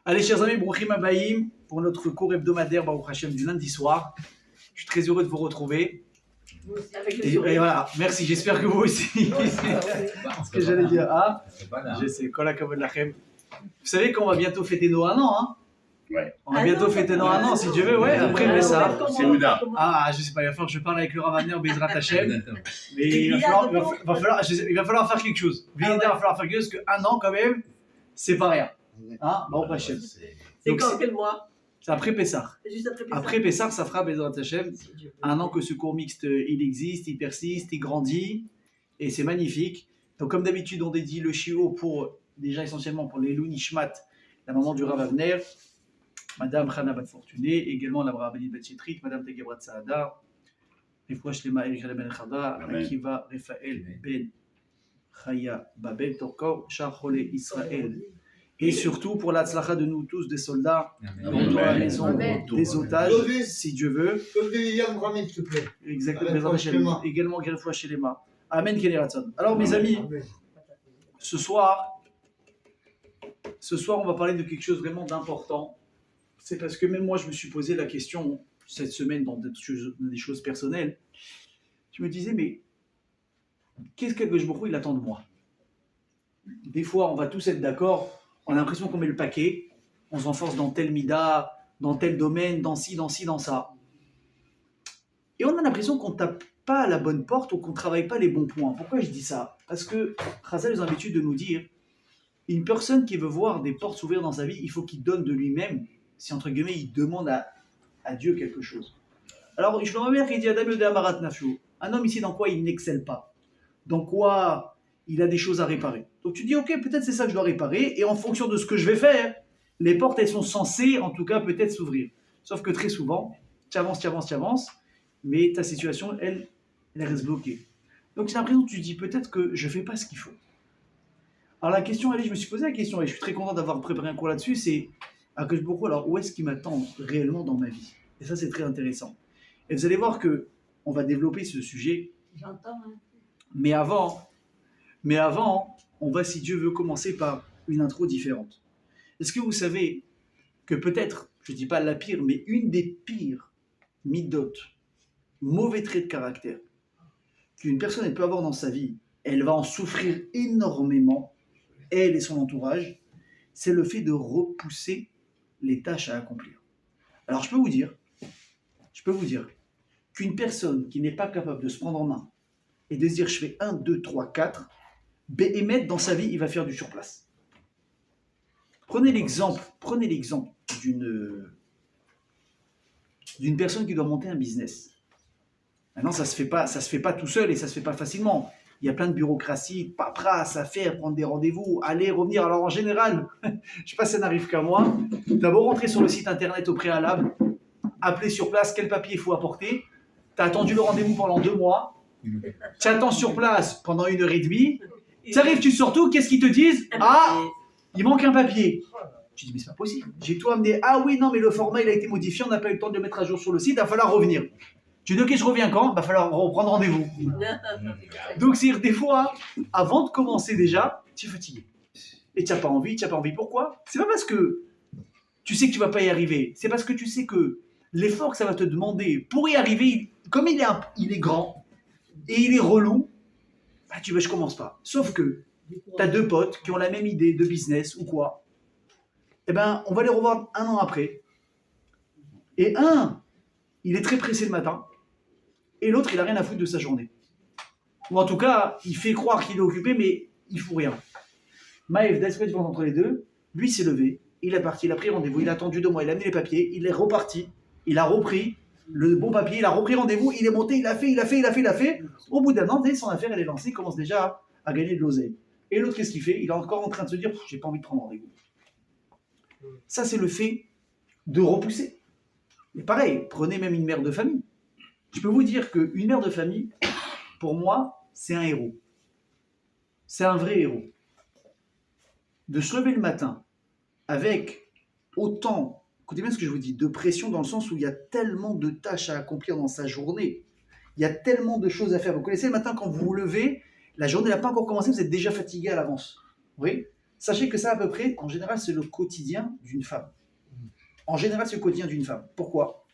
Allez, chers amis, Brouchim Abayim, pour notre cours hebdomadaire Baruch Hashem du lundi soir. Je suis très heureux de vous retrouver. Et voilà, merci, j'espère que vous aussi. Ce que j'allais dire. Je sais, Kol HaKavod Lachem. Vous savez qu'on va bientôt fêter nos 1 an, hein? Ouais. On va bientôt fêter nos 1 an, si Dieu veut, ouais, après Pessah. C'est Ouda. Je sais pas, il va falloir que je parle avec le Ravaner Bezrat Hashem. Mais il va falloir faire quelque chose. Il va falloir faire quelque chose, parce que 1 an, quand même, c'est pas rien. Baruch Hashem. C'est quand, quel mois? C'est après Pessah. Juste après Pessah. Après Pessah, ça fera Bezrat Hashem. 1 an que ce cours mixte, il existe, il persiste, il grandit. Et c'est magnifique. Donc, comme d'habitude, on dédie le shiur pour, déjà essentiellement pour les Nishmat, la maman du Rav Avner, Madame Chana Bat Fortuné, également la Brabani Bat Chetrit, Madame Tegebrat Saada, Refouach Lema Eric Ben Chada, Akiva Raphaël Ben Chaya Babel Torkor, Chachole Israël. Et surtout pour la tzlacha de nous tous, des soldats, dans la maison, des otages, si Dieu veut. S'il te plaît. Exactement. Également Refouach Lema. Amen Keneratson. Alors mes amis, ce soir, on va parler de quelque chose vraiment d'important. C'est parce que même moi, je me suis posé la question cette semaine dans des choses personnelles. Je me disais, mais qu'est-ce qu'Akadosh Baruch Hu il attend de moi? Des fois, on va tous être d'accord, on a l'impression qu'on met le paquet, on s'enforce dans tel mida, dans tel domaine, dans ci, dans ça. Et on a l'impression qu'on ne tape pas à la bonne porte ou qu'on ne travaille pas les bons points. Pourquoi je dis ça? Parce que Chazal a l'habitude de nous dire, une personne qui veut voir des portes s'ouvrir dans sa vie, il faut qu'il donne de lui-même, si entre guillemets il demande à Dieu quelque chose. Alors, je me bien qu'il dit Adam Yodé Amarat Nafshu. Un homme ici, dans quoi il n'excelle pas? Dans quoi il a des choses à réparer? Donc tu dis, ok, peut-être c'est ça que je dois réparer, et en fonction de ce que je vais faire, les portes, elles sont censées, en tout cas, peut-être s'ouvrir. Sauf que très souvent, tu avances, mais ta situation, elle reste bloquée. Donc j'ai l'impression que tu dis, peut-être que je ne fais pas ce qu'il faut. Alors la question, je me suis posé la question, et je suis très content d'avoir préparé un cours là-dessus, c'est Akadosh Baruch Hu, alors où est-ce qu'il m'attend réellement dans ma vie? Et ça, c'est très intéressant. Et vous allez voir qu'on va développer ce sujet. J'entends. Mais avant, on va, si Dieu veut, commencer par une intro différente. Est-ce que vous savez que peut-être, je ne dis pas la pire, mais une des pires midotes, mauvais traits de caractère, qu'une personne elle peut avoir dans sa vie, elle va en souffrir énormément, elle et son entourage, c'est le fait de repousser les tâches à accomplir. Alors je peux vous dire qu'une personne qui n'est pas capable de se prendre en main et de se dire je fais 1, 2, 3, 4, Béhémet dans sa vie il va faire du surplace. Prenez l'exemple d'une personne qui doit monter un business. Maintenant ça se fait pas tout seul et ça se fait pas facilement. Il y a plein de bureaucratie, de paperasse à faire, prendre des rendez-vous, aller, revenir. Alors en général, je ne sais pas si ça n'arrive qu'à moi, d'abord rentrer sur le site internet au préalable, appeler sur place quel papier il faut apporter, tu as attendu le rendez-vous pendant 2 mois, tu attends sur place pendant 1h30, tu arrives, tu sors tout, qu'est-ce qu'ils te disent? Il manque un papier. Tu dis mais c'est pas possible, j'ai tout amené. Oui, non mais le format il a été modifié, on n'a pas eu le temps de le mettre à jour sur le site, il va falloir revenir. Tu dis ok, je reviens quand? Il va falloir reprendre rendez-vous. Donc c'est des fois, avant de commencer déjà, tu es fatigué. Et tu n'as pas envie. Pourquoi? C'est pas parce que tu sais que tu ne vas pas y arriver. C'est parce que tu sais que l'effort que ça va te demander pour y arriver, comme il est grand et il est relou, je commence pas. Sauf que tu as 2 potes qui ont la même idée de business ou quoi. On va les revoir 1 an après. Et un, il est très pressé le matin. Et l'autre, il n'a rien à foutre de sa journée. Ou en tout cas, il fait croire qu'il est occupé, mais il ne fout rien. Maëv, d'esprit entre les deux, lui s'est levé, il est parti, il a pris rendez-vous, il a attendu 2 mois, il a amené les papiers, il est reparti, il a repris le bon papier, il a repris rendez-vous, il est monté, il a fait. Au bout d'un an, son affaire, elle est lancée, il commence déjà à gagner de l'oseille. Et l'autre, qu'est-ce qu'il fait? Il est encore en train de se dire, j'ai pas envie de prendre rendez-vous. Ça, c'est le fait de repousser. Mais pareil, prenez même une mère de famille. Je peux vous dire qu'une mère de famille, pour moi, c'est un héros. C'est un vrai héros. De se lever le matin avec autant, écoutez bien ce que je vous dis, de pression dans le sens où il y a tellement de tâches à accomplir dans sa journée. Il y a tellement de choses à faire. Vous connaissez le matin quand vous vous levez, La journée n'a pas encore commencé, vous êtes déjà fatigué à l'avance. Oui. Sachez que ça, à peu près, en général, c'est le quotidien d'une femme. En général, c'est le quotidien d'une femme. Pourquoi?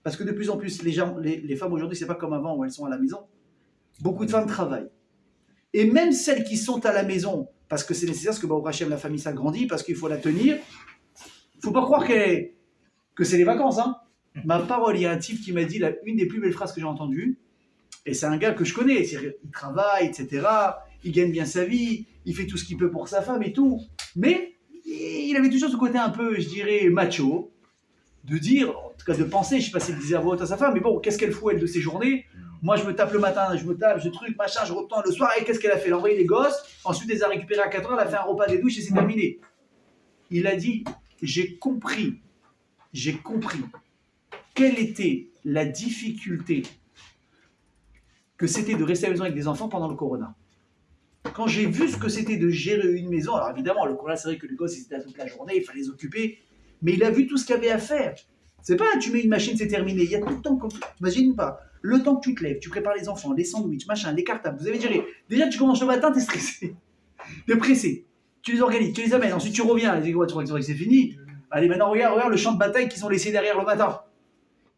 Parce que de plus en plus, les femmes aujourd'hui, c'est pas comme avant où elles sont à la maison. Beaucoup de femmes travaillent. Et même celles qui sont à la maison, parce que c'est nécessaire, parce que Baruch Hashem, la famille s'agrandit, parce qu'il faut la tenir, il ne faut pas croire que c'est les vacances. Hein. Ma parole, il y a un type qui m'a dit une des plus belles phrases que j'ai entendues, et c'est un gars que je connais, il travaille, etc., il gagne bien sa vie, il fait tout ce qu'il peut pour sa femme et tout, mais il avait toujours ce côté un peu, je dirais, macho, de dire, en tout cas de penser, je ne sais pas s'il disait à voix haute à sa femme, mais bon, qu'est-ce qu'elle fout, elle, de ses journées? Moi, je me tape le matin, je truc, machin, je retourne le soir, et qu'est-ce qu'elle a fait? Elle a envoyé les gosses, ensuite elle les a récupérés à 4 heures, elle a fait un repas des douches et c'est terminé. Il a dit, j'ai compris quelle était la difficulté que c'était de rester à la maison avec des enfants pendant le corona. Quand j'ai vu ce que c'était de gérer une maison, alors évidemment, le corona, c'est vrai que les gosses, ils étaient là toute la journée, il fallait les occuper, mais il a vu tout ce qu'il y avait à faire. C'est pas, tu mets une machine, c'est terminé. Il y a tout le temps, imagine pas, le temps que tu te lèves, tu prépares les enfants, les sandwichs, machin, les cartables, vous avez géré. Déjà, tu commences le matin, t'es stressé, t'es pressé. Tu les organises, tu les amènes, ensuite tu reviens, tu crois que c'est fini. Allez, maintenant, regarde le champ de bataille qu'ils ont laissé derrière le matin.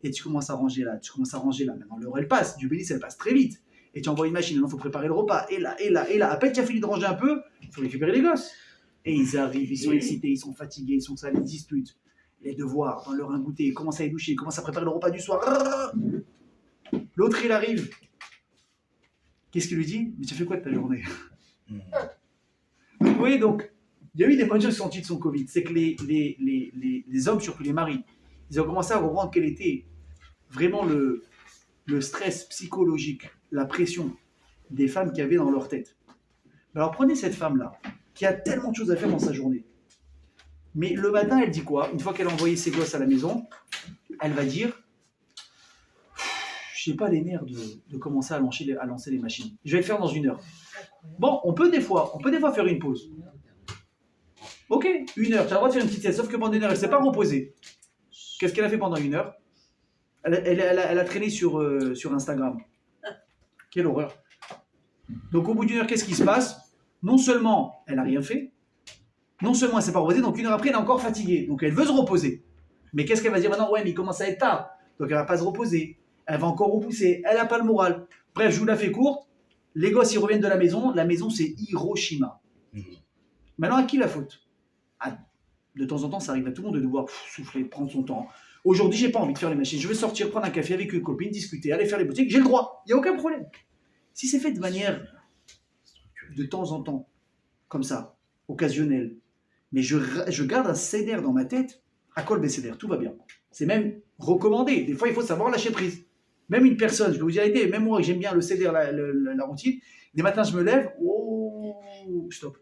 Et tu commences à ranger là. Maintenant, l'heure, elle passe. Dieu bénisse, elle passe très vite. Et tu envoies une machine, maintenant, il faut préparer le repas. Et là. À peine tu as fini de ranger un peu, il faut récupérer les gosses. Et ils arrivent, ils sont excités, ils sont fatigués, ils sont ça, les disputes, les devoirs, dans leur un goûter, ils commencent à les doucher, ils commencent à préparer le repas du soir. L'autre, il arrive. Qu'est-ce qu'il lui dit? Mais tu as fait quoi de ta journée? Vous voyez, donc, il y a eu des bonnes choses sorties de son Covid. C'est que les hommes, surtout les maris, ils ont commencé à comprendre quel était vraiment le stress psychologique, la pression des femmes qu'il y avait dans leur tête. Alors prenez cette femme-là, qui a tellement de choses à faire dans sa journée. Mais le matin, elle dit quoi? Une fois qu'elle a envoyé ses gosses à la maison, elle va dire, je n'ai pas les nerfs de commencer à lancer les machines. Je vais le faire dans 1 heure. Bon, on peut des fois faire une pause. Ok, 1 heure, tu as le droit de faire une petite sieste, sauf que pendant 1 heure, elle ne s'est pas reposée. Qu'est-ce qu'elle a fait pendant 1 heure? Elle a traîné sur Instagram. Quelle horreur. Donc au bout d'1 heure, qu'est-ce qui se passe? Non seulement elle n'a rien fait, non seulement elle ne s'est pas reposée, donc 1 heure après, elle est encore fatiguée. Donc elle veut se reposer. Mais qu'est-ce qu'elle va dire maintenant? Ouais, mais il commence à être tard. Donc elle ne va pas se reposer. Elle va encore repousser. Elle n'a pas le moral. Bref, je vous la fais courte. Les gosses, ils reviennent de la maison. La maison, c'est Hiroshima. Maintenant, à qui la faute? De temps en temps, ça arrive à tout le monde de devoir souffler, prendre son temps. Aujourd'hui, j'ai pas envie de faire les machines. Je veux sortir, prendre un café avec une copine, discuter, aller faire les boutiques. J'ai le droit. Il n'y a aucun problème. Si c'est fait de manière de temps en temps, comme ça, occasionnelle, mais je garde un CDR dans ma tête, à col CDR, tout va bien. C'est même recommandé. Des fois, il faut savoir lâcher prise. Même une personne, je vais vous dire l'idée, même moi, j'aime bien le CDR, la routine. Des matins, je me lève, stop.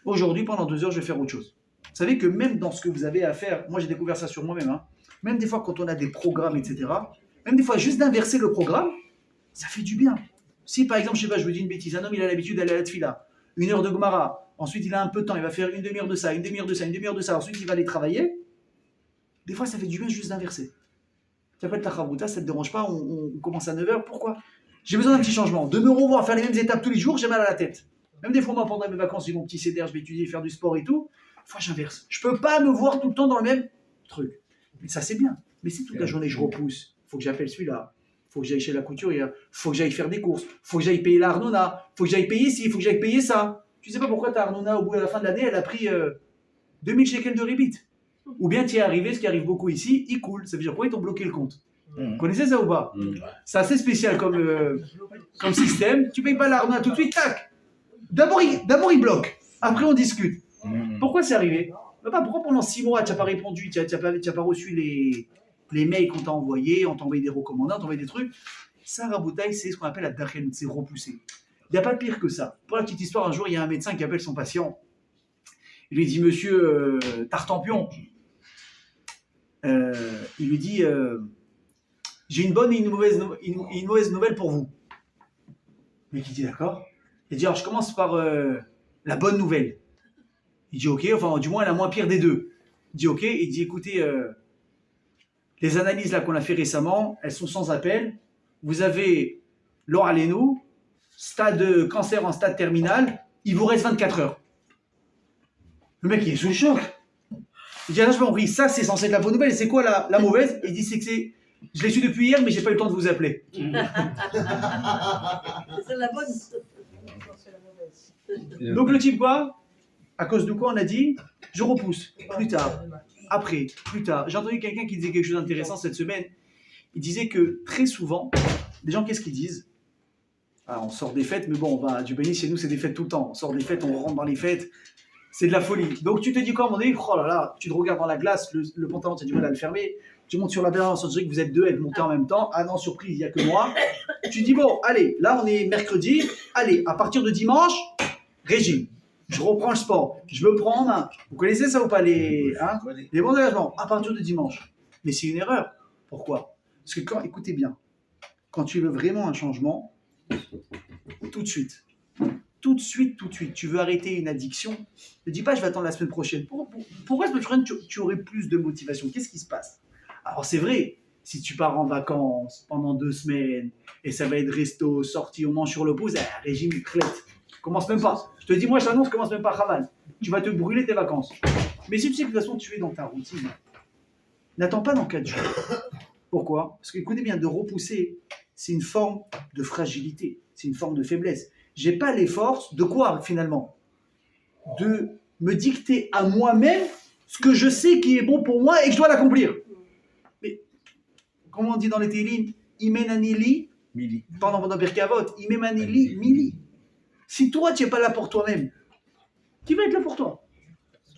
Aujourd'hui, pendant 2 heures, je vais faire autre chose. Vous savez que même dans ce que vous avez à faire, moi j'ai découvert ça sur moi-même, hein, même des fois quand on a des programmes, etc., même des fois juste d'inverser le programme, ça fait du bien. Si par exemple, je sais pas, je vous dis une bêtise, un homme il a l'habitude d'aller à la tfila, 1 heure de Gemara, ensuite il a un peu de temps, il va faire une demi-heure de ça, une demi-heure de ça, une demi-heure de ça, ensuite il va aller travailler, des fois ça fait du bien juste d'inverser. Tu appelles ta chavruta, ça ne te dérange pas, on commence à 9 heures, pourquoi? J'ai besoin d'un petit changement, de me revoir, faire les mêmes étapes tous les jours, j'ai mal à la tête. Même des fois, moi, pendant mes vacances, j'ai mon petit CDR, je vais étudier, faire du sport et tout. Des fois, j'inverse. Je ne peux pas me voir tout le temps dans le même truc. Mais ça, c'est bien. Mais si toute la journée, je repousse, il faut que j'appelle celui-là, il faut que j'aille chez la couturière, il faut que j'aille faire des courses, il faut que j'aille payer la Arnona, il faut que j'aille payer ci, il faut que j'aille payer ça. Tu ne sais pas pourquoi ta Arnona, au bout de la fin de l'année, elle a pris 2000 shekels de ribit. Ou bien tu es arrivé, ce qui arrive beaucoup ici, il coule. Ça veut dire quoi? Ils t'ont bloqué le compte. Vous connaissez ça ou pas? C'est assez spécial comme système. Tu ne payes pas l'Arnona tout de suite, tac. D'abord, il bloque. Après, on discute. Pourquoi c'est arrivé? Pourquoi pendant 6 mois, tu n'as pas répondu, tu n'as pas reçu les mails qu'on t'a envoyés, on t'a envoyé des recommandants, on t'a envoyé des trucs. Ça, Raboutaï, c'est ce qu'on appelle la dachel, c'est repousser. Il n'y a pas de pire que ça. Pour la petite histoire, un jour, il y a un médecin qui appelle son patient. Il lui dit, monsieur Tartampion, il lui dit, j'ai une bonne et une mauvaise nouvelle pour vous. Mais qui dit d'accord. Il dit, alors je commence par la bonne nouvelle. Il dit, ok, enfin du moins la moins pire des deux. Il dit, ok, il dit, écoutez, les analyses là qu'on a fait récemment, elles sont sans appel. Vous avez l'or à l'eno, stade cancer en stade terminal, il vous reste 24 heures. Le mec, il est sous le choc. Il dit, ah non, je pas compris, ça c'est censé être la bonne nouvelle, et c'est quoi la mauvaise? Il dit, c'est que je l'ai su depuis hier, mais j'ai pas eu le temps de vous appeler. C'est la bonne. Donc le type quoi? À cause de quoi on a dit, je repousse, plus tard, après, plus tard. J'ai entendu quelqu'un qui disait quelque chose d'intéressant cette semaine. Il disait que très souvent, les gens, qu'est-ce qu'ils disent? Ah, on sort des fêtes, mais bon, du béni, chez nous, c'est des fêtes tout le temps. On sort des fêtes, on rentre dans les fêtes. C'est de la folie. Donc tu te dis quoi à un moment donné, oh là là, tu te regardes dans la glace, le pantalon, tu as du mal à le fermer. Tu montes sur la balance, on dirait que vous êtes deux à être montés en même temps. Ah non, surprise, il n'y a que moi. Tu dis, bon, allez, là on est mercredi. Allez, à partir de dimanche, régime. Je reprends le sport. Je me prends en main. Vous connaissez ça ou pas, les bons engagements à partir de dimanche. Mais c'est une erreur. Pourquoi? Parce que écoutez bien, quand tu veux vraiment un changement, tout de suite, tu veux arrêter une addiction, ne dis pas je vais attendre la semaine prochaine. Pourquoi la semaine prochaine tu aurais plus de motivation? Qu'est-ce qui se passe? Alors c'est vrai, si tu pars en vacances pendant 2 semaines et ça va être resto, sortie, on mange sur le pouce, régime clète. Commence même pas. Je te dis, moi je t'annonce, commence même pas à Haval. Tu vas te brûler tes vacances. Mais si tu sais que de toute façon tu es dans ta routine, n'attends pas dans 4 jours. Pourquoi? Parce que écoutez bien, de repousser, c'est une forme de fragilité, c'est une forme de faiblesse. J'ai pas les forces de quoi finalement? De me dicter à moi-même ce que je sais qui est bon pour moi et que je dois l'accomplir. Mais comment on dit dans les Télim, Imenanili, Mili. pendant Pirkei Avot, Imenanili, Mili. Si toi tu n'es pas là pour toi-même, qui va être là pour toi?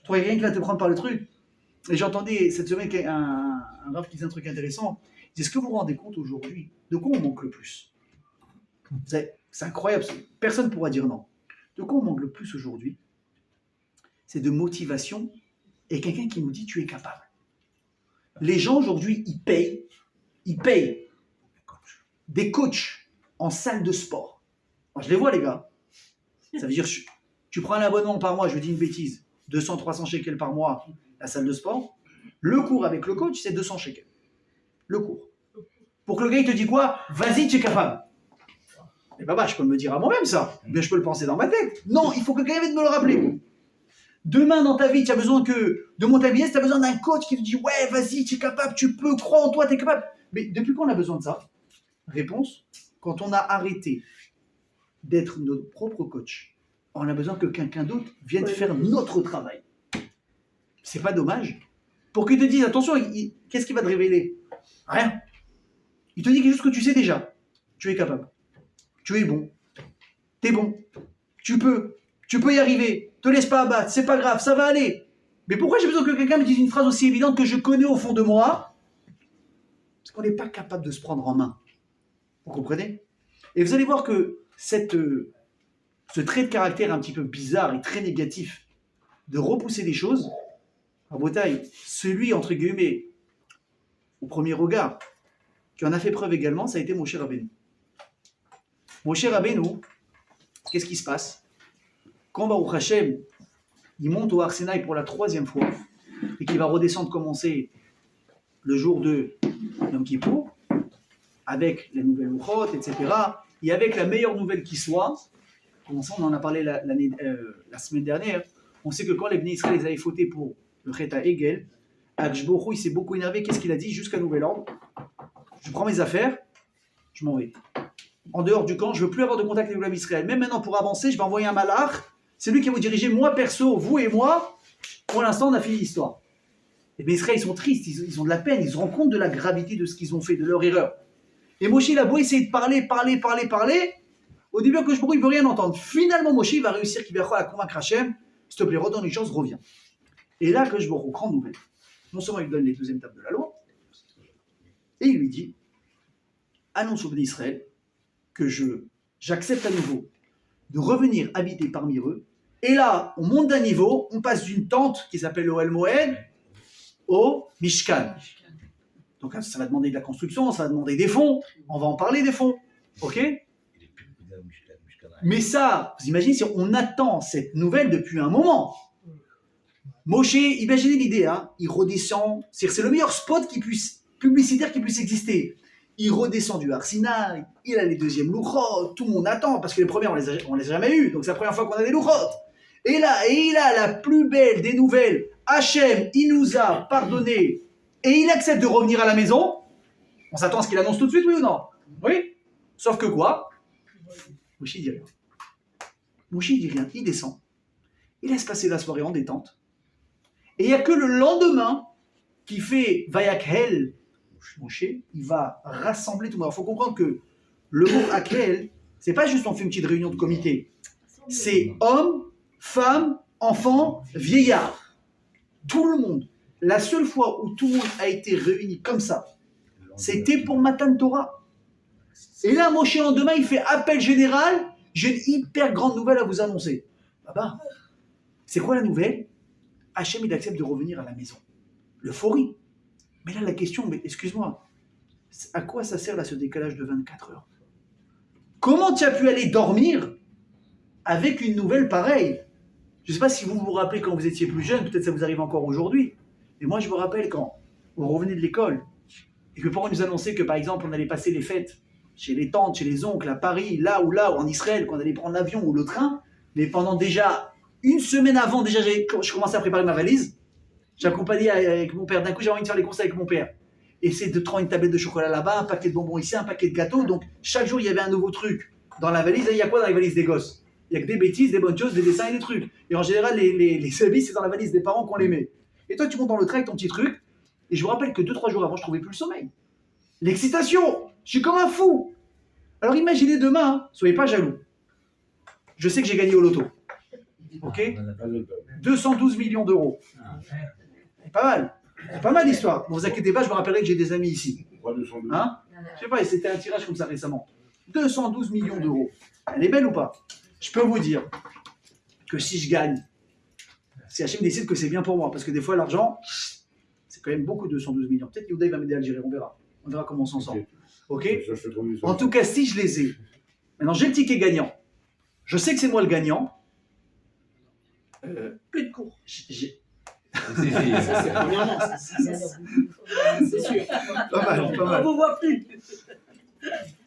Tu vois quelqu'un qui va te prendre par le truc. Et j'entendais cette semaine un raf qui disait un truc intéressant. Il disait, est-ce que vous vous rendez compte aujourd'hui de quoi on manque le plus? C'est incroyable, personne ne pourra dire non. De quoi on manque le plus aujourd'hui? C'est de motivation et quelqu'un qui nous dit tu es capable. Les gens aujourd'hui, ils payent des coachs en salle de sport. Moi, je les vois les gars. Ça veut dire, tu prends un abonnement par mois, je dis une bêtise, 200-300 shekels par mois, la salle de sport. Le cours avec le coach, c'est 200 shekels. Le cours. Pour que le gars, il te dit quoi? Vas-y, tu es capable. Et bah, je peux me dire à moi-même ça. Mais je peux le penser dans ma tête. Non, il faut que quelqu'un vienne me le rappeler. Demain, dans ta vie, tu as besoin de monter à business, tu as besoin d'un coach qui te dit ouais, vas-y, tu es capable, tu peux, crois en toi, tu es capable. Mais depuis quand on a besoin de ça? Réponse, quand on a arrêté d'être notre propre coach, on a besoin que quelqu'un d'autre vienne faire notre travail. C'est pas dommage? Pour qu'il te dise, attention, qu'est-ce qu'il va te révéler? Rien. Il te dit quelque chose que tu sais déjà. Tu es capable. Tu es bon. Tu es bon. Tu peux y arriver. Te laisse pas abattre. C'est pas grave, ça va aller. Mais pourquoi j'ai besoin que quelqu'un me dise une phrase aussi évidente que je connais au fond de moi? Parce qu'on n'est pas capable de se prendre en main. Vous comprenez? Et vous allez voir que ce trait de caractère un petit peu bizarre et très négatif de repousser des choses, en Bretagne, celui, entre guillemets, au premier regard, qui en a fait preuve également, ça a été Moshe Rabbeinu. Moshe Rabbeinu, qu'est-ce qui se passe? Quand Baruch Hashem, il monte au Har Sinaï pour la 3e fois, et qu'il va redescendre commencer le jour de Yom Kippour, avec les nouvelles Luchot, etc., et avec la meilleure nouvelle qui soit, comme ça on en a parlé la semaine dernière, on sait que quand les Bnei Israël les avaient fautés pour le Chet HaEgel, Akshbohu, il s'est beaucoup énervé, qu'est-ce qu'il a dit? Jusqu'à nouvel ordre, je prends mes affaires, je m'en vais. En dehors du camp, je ne veux plus avoir de contact avec le Israël. Même maintenant, pour avancer, je vais envoyer un malach. C'est lui qui va vous diriger, moi perso, vous et moi. Pour l'instant, on a fini l'histoire. Et bien, Israël, ils sont tristes, ils ont de la peine, ils se rendent compte de la gravité de ce qu'ils ont fait, de leur erreur. Et Moshe, il a beau essayer de parler. Au début, que je il ne veut rien entendre. Finalement, Moshe, il va réussir à convaincre Hachem. S'il te plaît, redonne une chance, reviens. Et là, que je grande nouvelle. Non seulement il lui donne les 2e étapes de la loi, et il lui dit, annonce au Bnei Israël que j'accepte à nouveau de revenir habiter parmi eux. Et là, on monte d'un niveau, on passe d'une tente qui s'appelle l'Ohel Moed au Mishkan. Donc ça va demander de la construction, ça va demander des fonds. On va en parler des fonds. Ok? Mais ça, vous imaginez si on attend cette nouvelle depuis un moment. Moshe, imaginez l'idée, hein, il redescend, c'est le meilleur spot publicitaire qui puisse exister. il redescend du Har Sinaï, il a les deuxièmes louchot, tout le monde attend, parce que les premiers, on les a jamais eus, donc c'est la première fois qu'on a des louchot. Et là, il a la plus belle des nouvelles. Hachem, il nous a pardonné, et il accepte de revenir à la maison. On s'attend à ce qu'il annonce tout de suite, oui ou non? Oui. Sauf que quoi? Moshe dit rien. Moshe dit rien, il descend. Il laisse passer la soirée en détente. Et il n'y a que le lendemain qui fait Vayakhel, Moshe, il va rassembler tout le monde. Il faut comprendre que le mot Akhel, c'est pas juste on fait une petite réunion de comité. C'est hommes, femmes, enfants, vieillards. Tout le monde. La seule fois où tout le monde a été réuni comme ça, c'était pour Matan Torah. Et là, Moshe, en demain, il fait appel général. J'ai une hyper grande nouvelle à vous annoncer. Baba, c'est quoi la nouvelle? Hachem, il accepte de revenir à la maison. L'euphorie. Mais là, la question, mais excuse-moi, à quoi ça sert là ce décalage de 24 heures? Comment tu as pu aller dormir avec une nouvelle pareille? Je ne sais pas si vous vous rappelez quand vous étiez plus jeune, peut-être ça vous arrive encore aujourd'hui. Mais moi, je me rappelle quand on revenait de l'école et que les parents nous annonçaient que, par exemple, on allait passer les fêtes chez les tantes, chez les oncles, à Paris, là ou en Israël, qu'on allait prendre l'avion ou le train. Mais pendant déjà une semaine avant, déjà, je commençais à préparer ma valise. J'accompagnais avec mon père. D'un coup, j'avais envie de faire les courses avec mon père. Et c'est de prendre une tablette de chocolat là-bas, un paquet de bonbons ici, un paquet de gâteaux. Donc, chaque jour, il y avait un nouveau truc. Dans la valise, il y a quoi dans les valises des gosses? Il n'y a que des bêtises, des bonnes choses, des dessins et des trucs. Et en général, les habits, c'est dans la valise des parents qu'on les met. Et toi, tu montes dans le train avec ton petit truc. Et je vous rappelle que 2-3 jours avant, je ne trouvais plus le sommeil. L'excitation! Je suis comme un fou! Alors imaginez demain, hein, soyez pas jaloux. Je sais que j'ai gagné au loto. Ok? 212 millions d'euros. C'est pas mal. C'est pas mal l'histoire. Ne vous inquiétez pas, je me rappellerai que j'ai des amis ici. Hein? Je sais pas, c'était un tirage comme ça récemment. 212 millions d'euros. Elle est belle ou pas? Je peux vous dire que si je gagne, si Hachem décide que c'est bien pour moi, parce que des fois l'argent, c'est quand même beaucoup 212 millions. Peut-être que Yehuda va m'aider à le gérer, on verra. On verra comment on s'en sort. Ok? En tout cas, si je les ai, maintenant j'ai le ticket gagnant. Je sais que c'est moi le gagnant. Plus de cours. Ça, c'est premièrement. C'est sûr. Pas mal, pas mal. On ne vous voit plus.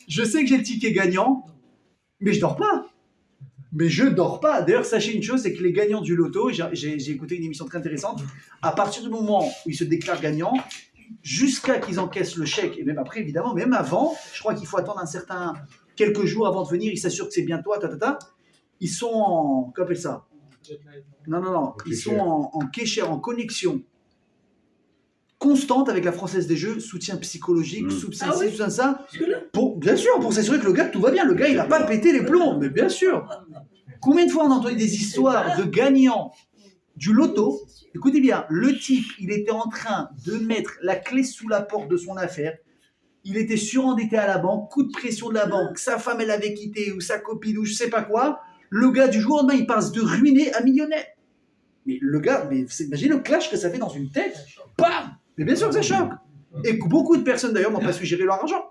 Je sais que j'ai le ticket gagnant, mais je dors pas. Mais je dors pas. D'ailleurs, sachez une chose, c'est que les gagnants du loto, j'ai écouté une émission très intéressante, à partir du moment où ils se déclarent gagnants, jusqu'à qu'ils encaissent le chèque, et même après, évidemment, même avant, je crois qu'il faut attendre quelques jours avant de venir, ils s'assurent que c'est bien toi, ils sont en, comment on appelle ça? Non, ils sont en kécher, en connexion constante avec la Française des Jeux, soutien psychologique, soutien ça. Bien sûr, pour s'assurer que le gars, tout va bien. Le gars, il n'a pas pété les plombs, mais bien sûr. Combien de fois on a entendu des histoires de gagnants du loto? Écoutez bien, le type, il était en train de mettre la clé sous la porte de son affaire. Il était surendetté à la banque, coup de pression de la banque, sa femme, elle avait quitté, ou sa copine, ou je sais pas quoi. Le gars, du jour au lendemain, il passe de ruiné à millionnaire. Mais le gars, imaginez le clash que ça fait dans une tête. Bam! Mais bien sûr que ça choque. Et beaucoup de personnes d'ailleurs n'ont pas su gérer leur argent.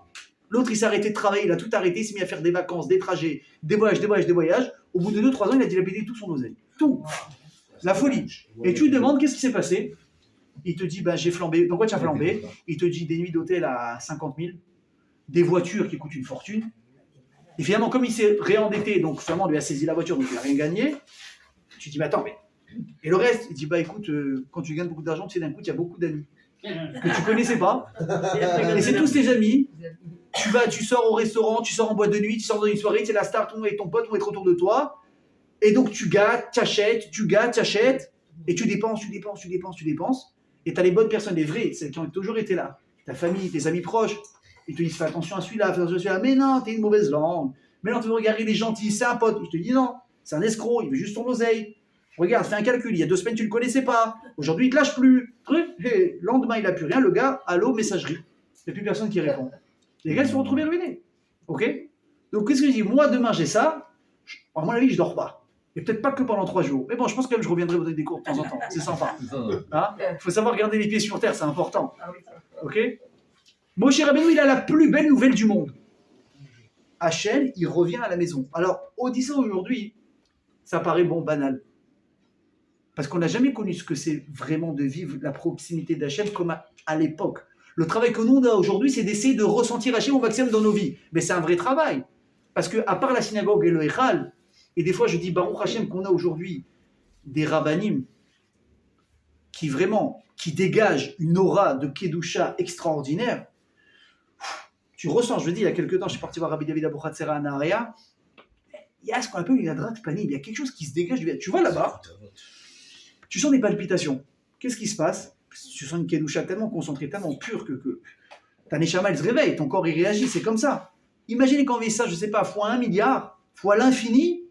L'autre, il s'est arrêté de travailler, il a tout arrêté, il s'est mis à faire des vacances, des trajets, des voyages. Au bout de 2-3 ans, il a dilapidé tout son oseille. Tout. La folie. Et tu lui demandes qu'est-ce qui s'est passé? Il te dit, j'ai flambé. Dans quoi tu as flambé? Il te dit des nuits d'hôtel à 50 000, des voitures qui coûtent une fortune. Et finalement, comme il s'est réendetté, donc finalement, on lui a saisi la voiture, donc il n'a rien gagné. Tu te dis, mais attends, mais. Et le reste, il dit, écoute, quand tu gagnes beaucoup d'argent, tu sais, d'un coup, il y a beaucoup d'amis que tu connaissais pas. Et c'est tous tes amis. Tu sors au restaurant, tu sors en boîte de nuit, tu sors dans une soirée, tu es la star, tout le monde et ton pote vont être autour de toi. Et donc, tu gâtes, tu achètes, et tu dépenses. Et tu as les bonnes personnes, les vraies, celles qui ont toujours été là. Ta famille, tes amis proches. Ils te disent, fais attention à celui-là, fais attention à celui-là. Mais non, t'es une mauvaise langue. Mais non, tu veux regarder, il est gentil, c'est un pote. Je te dis non, c'est un escroc, il veut juste ton oseille. Regarde, fais un calcul, il y a 2 semaines, tu ne le connaissais pas. Aujourd'hui, il ne te lâche plus. Et lendemain, il n'a plus rien. Le gars, allô, messagerie. Il n'y a plus personne qui répond. Les gars, ils se sont retrouvés ruinés. Ok? Donc, qu'est-ce que je dis? Moi, demain, j'ai ça. À mon avis, je ne dors pas. Et peut-être pas que pendant 3 jours. Mais bon, je pense quand même que je reviendrai vous donner des cours de temps en temps. C'est sympa. Il faut savoir garder les pieds sur terre, c'est important. Ok? Moshe Rabbeinu, il a la plus belle nouvelle du monde. Hachem, il revient à la maison. Alors, Odyssée aujourd'hui, ça paraît banal. Parce qu'on n'a jamais connu ce que c'est vraiment de vivre la proximité d'Hachem comme à l'époque. Le travail que nous on a aujourd'hui, c'est d'essayer de ressentir Hachem au maximum dans nos vies. Mais c'est un vrai travail. Parce que à part la synagogue et le Echal, et des fois je dis Baruch Hachem qu'on a aujourd'hui des rabbanim qui dégagent une aura de Kedusha extraordinaire. Tu ressens, je veux dire, il y a quelques temps, je suis parti voir Rabbi David Abuchatzera à Nahariya. Il y a ce qu'on appelle une adrat panim, il y a quelque chose qui se dégage. Tu vois là-bas, tu sens des palpitations. Qu'est-ce qui se passe? Tu sens une Kedusha tellement concentrée, tellement pure que ta Neshama, elle se réveille, ton corps, il réagit, c'est comme ça. Imaginez qu'on fait ça, je ne sais pas, fois 1 milliard, fois l'infini,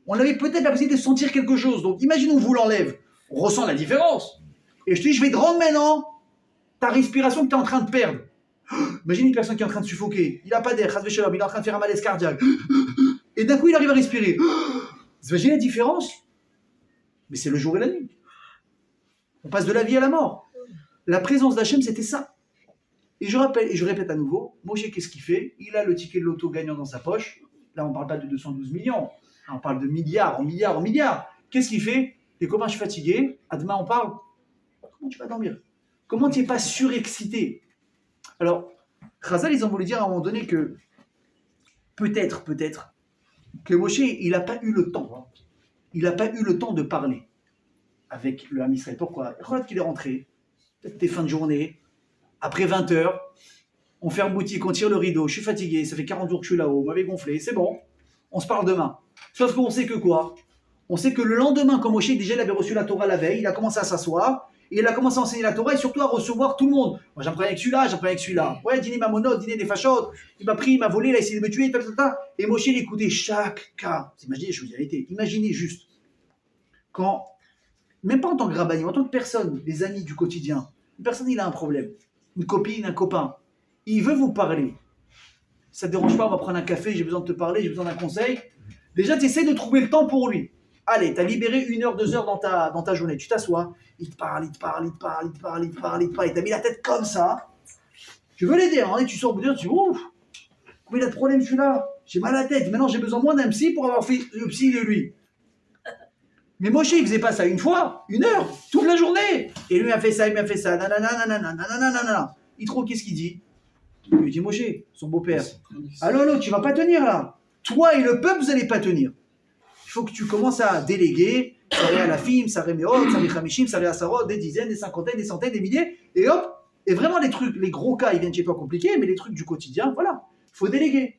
on avait peut-être la possibilité de sentir quelque chose. Donc imagine, on vous l'enlève, on ressent la différence. Et je te dis, je vais te rendre maintenant ta respiration que tu es en train de perdre. Imagine une personne qui est en train de suffoquer, il n'a pas d'air, il est en train de faire un malaise cardiaque. Et d'un coup, il arrive à respirer. Vous imaginez la différence? Mais c'est le jour et la nuit. On passe de la vie à la mort. La présence d'Hachem, c'était ça. Et je rappelle, et je répète à nouveau, Moshe, qu'est-ce qu'il fait? Il a le ticket de l'auto gagnant dans sa poche. Là, on ne parle pas de 212 millions. Là, on parle de milliards, en milliards, en milliards. Qu'est-ce qu'il fait? Tes copains, je suis fatigué. À demain, on parle. Comment tu vas dormir? Comment tu n'es pas surexcité? Alors, Chazal, ils ont voulu dire à un moment donné que peut-être, que Moshe, il n'a pas eu le temps. Il n'a pas eu le temps de parler avec le Ham Israël. Pourquoi? Regarde qu'il est rentré. Peut-être tes fins de journée. Après 20 heures, on ferme boutique, on tire le rideau. Je suis fatigué, ça fait 40 jours que je suis là-haut. Vous m'avez gonflé, c'est bon. On se parle demain. Sauf qu'on sait que quoi? On sait que le lendemain, comme Moshe, déjà, il avait reçu la Torah la veille. Il a commencé à s'asseoir. Et il a commencé à enseigner la Torah et surtout à recevoir tout le monde. Moi, j'en prenais avec celui-là, Ouais, dîner mamonot, dîner des fachot. Il m'a pris, il m'a volé, il a essayé de me tuer, Et Moshe, il écoutait chaque cas. Imaginez, je vous dis, imaginez juste. Quand, même pas en tant que rabbin, en tant que personne, les amis du quotidien, une personne, il a un problème. Une copine, un copain. Il veut vous parler. Ça ne te dérange pas, on va prendre un café, j'ai besoin de te parler, j'ai besoin d'un conseil. Déjà, tu essaies de trouver le temps pour lui. Allez, tu as libéré 1 heure, 2 heures dans ta journée. Tu t'assois, il te parle, il t'a mis la tête comme ça. Tu veux l'aider, hein, et tu sors au bout de tu dis, ouf, combien il a de problèmes celui-là? J'ai mal à la tête, maintenant j'ai besoin moins d'un psy pour avoir fait le psy de lui. Mais Moshe, il faisait pas ça une fois, 1 heure, toute la journée. Et lui, il m'a fait ça, nanana. Il trouve, qu'est-ce qu'il dit? Il lui dit, Moshe, son beau-père, ah non, tu vas pas tenir là. Toi et le peuple, vous allez pas tenir. Il faut que tu commences à déléguer, Saré à la film, Saré Meot, Saré Chamishim, Saré Asarot, des dizaines, des cinquantaines, des centaines, des milliers, et hop, et vraiment les trucs, les gros cas, ils viennent chez toi compliqués, mais les trucs du quotidien, voilà, il faut déléguer.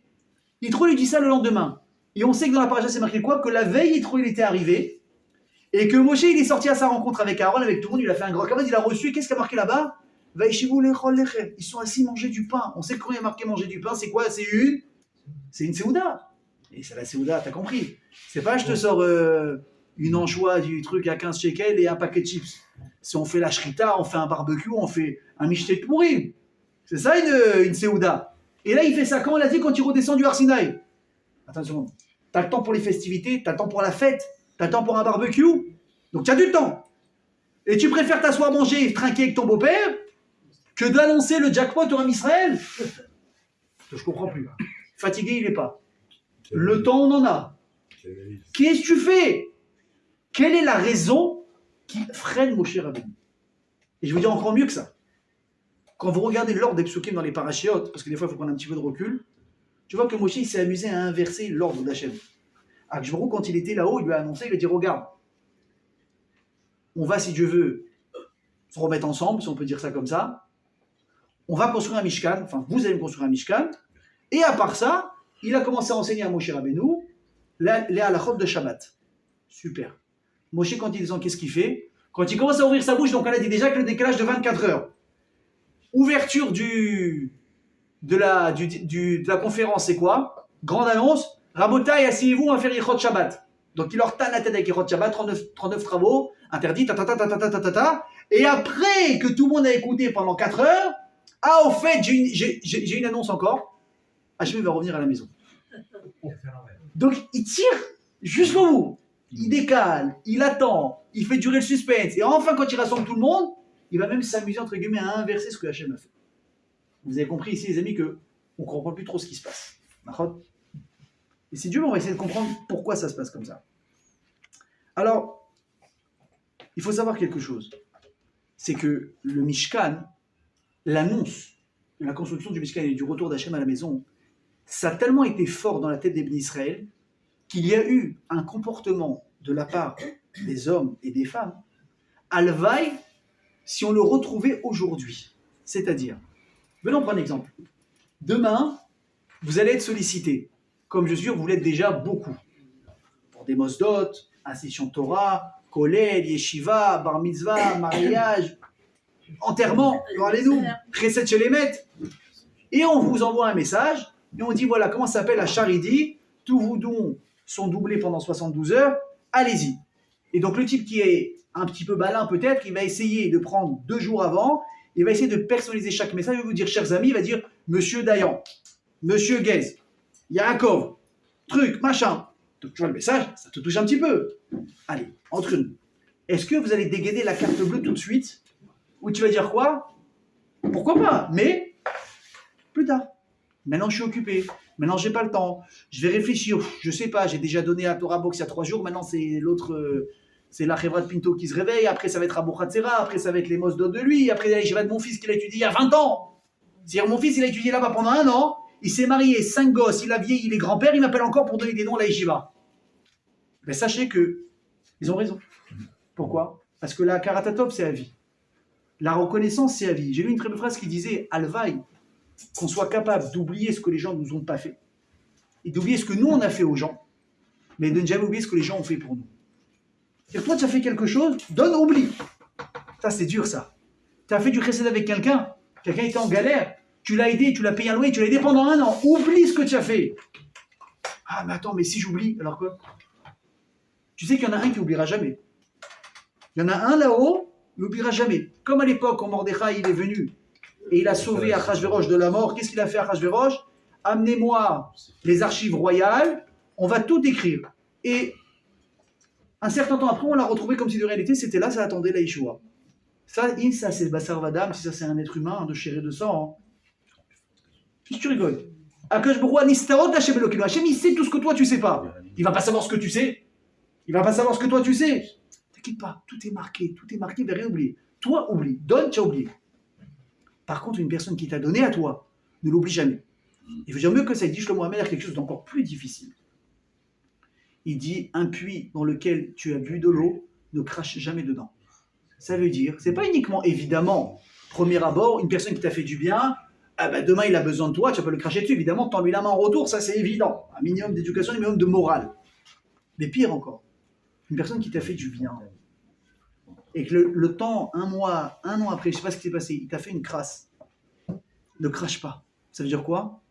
Yitro lui dit ça le lendemain. Et on sait que dans la paracha, c'est marqué quoi? Que la veille, Yitro, il était arrivé, et que Moshe, il est sorti à sa rencontre avec Aaron, avec tout le monde, il a fait un grand camarade, il a reçu, qu'est-ce qu'il a marqué là-bas? Ils sont assis manger du pain. On sait que quand il y a marqué manger du pain, c'est quoi? C'est une séouda. Et c'est la séouda, t'as compris? C'est pas je te sors une anchois du truc à 15 shekels et un paquet de chips. Si on fait la shrita, on fait un barbecue, on fait un michtet pourri. C'est ça une séouda. Et là, il fait ça quand? On l'a dit quand il redescend du Arsinaï. Attends une seconde. T'as le temps pour les festivités, t'as le temps pour la fête, t'as le temps pour un barbecue. Donc tu as du temps. Et tu préfères t'asseoir manger et trinquer avec ton beau-père que d'annoncer le jackpot au Ham Israël? Je comprends plus. Fatigué, il n'est pas. Le temps, on en a. Qu'est-ce que tu fais? Quelle est la raison qui freine Moshe Rabbeinu? Et je veux dire encore mieux que ça. Quand vous regardez l'ordre des psukim dans les parachiotes, parce que des fois il faut prendre un petit peu de recul, tu vois que Moshe il s'est amusé à inverser l'ordre d'Hachem. Akshvarou, quand il était là-haut, il lui a annoncé, il lui a dit, regarde, on va, si Dieu veut, se remettre ensemble, si on peut dire ça comme ça. On va construire un Mishkan, enfin vous allez me construire un Mishkan, et à part ça, il a commencé à enseigner à Moshe Rabbeinu les halachot de Shabbat. Super. Moshe, quand il descend, qu'est-ce qu'il fait? Quand il commence à ouvrir sa bouche, donc on a dit déjà que le décalage de 24 heures. Ouverture de la conférence, c'est quoi? Grande annonce. Rabotai, asseyez-vous, on va faire Yichot Shabbat. Donc il leur tanne la tête avec Yichot Shabbat, 39 travaux, interdits, Et après que tout le monde a écouté pendant 4 heures, ah, au fait, j'ai une annonce encore. Hachem va revenir à la maison. Donc, il tire jusqu'au bout. Il décale, il attend, il fait durer le suspense. Et enfin, quand il rassemble tout le monde, il va même s'amuser, entre guillemets, à inverser ce que Hachem a fait. Vous avez compris ici, les amis, qu'on ne comprend plus trop ce qui se passe. Et si Dieu, on va essayer de comprendre pourquoi ça se passe comme ça. Alors, il faut savoir quelque chose. C'est que le Mishkan, l'annonce de la construction du Mishkan et du retour d'Hachem à la maison, ça a tellement été fort dans la tête des Bénis Israël qu'il y a eu un comportement de la part des hommes et des femmes, alvaï, si on le retrouvait aujourd'hui. C'est-à-dire, venons prendre un exemple. Demain, vous allez être sollicité, comme je suis sûr, vous l'êtes déjà beaucoup, pour des mosdot, institution Torah, collège, yeshiva, bar mitzvah, mariage, enterrement, allez-nous, Chesed chez les maîtres. Et on vous envoie un message, et on dit voilà, comment ça s'appelle la charidi, tous vos dons sont doublés pendant 72 heures, allez-y. Et donc le type qui est un petit peu malin peut-être, il va essayer de prendre 2 jours avant, il va essayer de personnaliser chaque message, il va vous dire chers amis, il va dire Monsieur Dayan, Monsieur Guez, Yaakov, truc, machin. Donc tu vois le message, ça te touche un petit peu. Allez, entre nous. Est-ce que vous allez dégainer la carte bleue tout de suite? Ou tu vas dire quoi? Pourquoi pas? Mais plus tard. Maintenant je suis occupé. Maintenant j'ai pas le temps. Je vais réfléchir. Je sais pas, j'ai déjà donné à Torah Box il y a 3 jours. Maintenant c'est l'autre, c'est la Chevra de Pinto qui se réveille. Après ça va être Abou Khatsera. Après ça va être les Mosdot de lui. Après je vais être mon fils qui l'a étudié il y a 20 ans. C'est-à-dire mon fils il a étudié là-bas pendant 1 an. Il s'est marié, 5 gosses, il a vieilli, il est grand-père, il m'appelle encore pour donner des noms à la yeshiva. Mais sachez que ils ont raison. Pourquoi? Parce que la karatatov, c'est à vie. La reconnaissance, c'est à vie. J'ai lu une très belle phrase qui disait « Alvaï », qu'on soit capable d'oublier ce que les gens ne nous ont pas fait, et d'oublier ce que nous, on a fait aux gens, mais de ne jamais oublier ce que les gens ont fait pour nous. C'est-à-dire, toi, tu as fait quelque chose, donne, oublie. Ça, c'est dur, ça. Tu as fait du chesed avec quelqu'un était en galère, tu l'as aidé, tu l'as payé un loyer, tu l'as aidé pendant 1 an. Oublie ce que tu as fait. Ah, mais attends, mais si j'oublie, alors quoi? Tu sais qu'il y en a un qui n'oubliera jamais. Il y en a un là-haut, il n'oubliera jamais. Comme à l'époque, quand Mordechai il est venu et il a sauvé Achashverosh de la mort, qu'est-ce qu'il a fait Achashverosh? Amenez-moi les archives royales, on va tout écrire. Et un certain temps après, on l'a retrouvé comme si de réalité, c'était là, ça attendait la Yeshua. Ça c'est Bassar Vadam, si ça c'est un être humain de chair et de sang. Hein. Si tu rigoles. Akash Baruch Nistarot Hashem Elokeinu. Hashem, il sait tout ce que toi tu sais pas. Il va pas savoir ce que tu sais. Il va pas savoir ce que toi tu sais. T'inquiète pas, tout est marqué, il va rien oublier. Toi, oublie. Donne, tu as oublié. Par contre, une personne qui t'a donné à toi, ne l'oublie jamais. Il veut dire mieux que ça. Il dit Shlomo Hamelach quelque chose d'encore plus difficile. Il dit un puits dans lequel tu as bu de l'eau, ne crache jamais dedans. Ça veut dire, c'est pas uniquement évidemment, premier abord, une personne qui t'a fait du bien, ah ben demain il a besoin de toi, tu vas pas le cracher dessus, évidemment, t'en mets la main en retour, ça c'est évident. Un minimum d'éducation, un minimum de morale. Mais pire encore, une personne qui t'a fait du bien, et que le temps, 1 mois, 1 an après, je sais pas ce qui s'est passé, il t'a fait une crasse, ne crache pas. Ça veut dire quoi?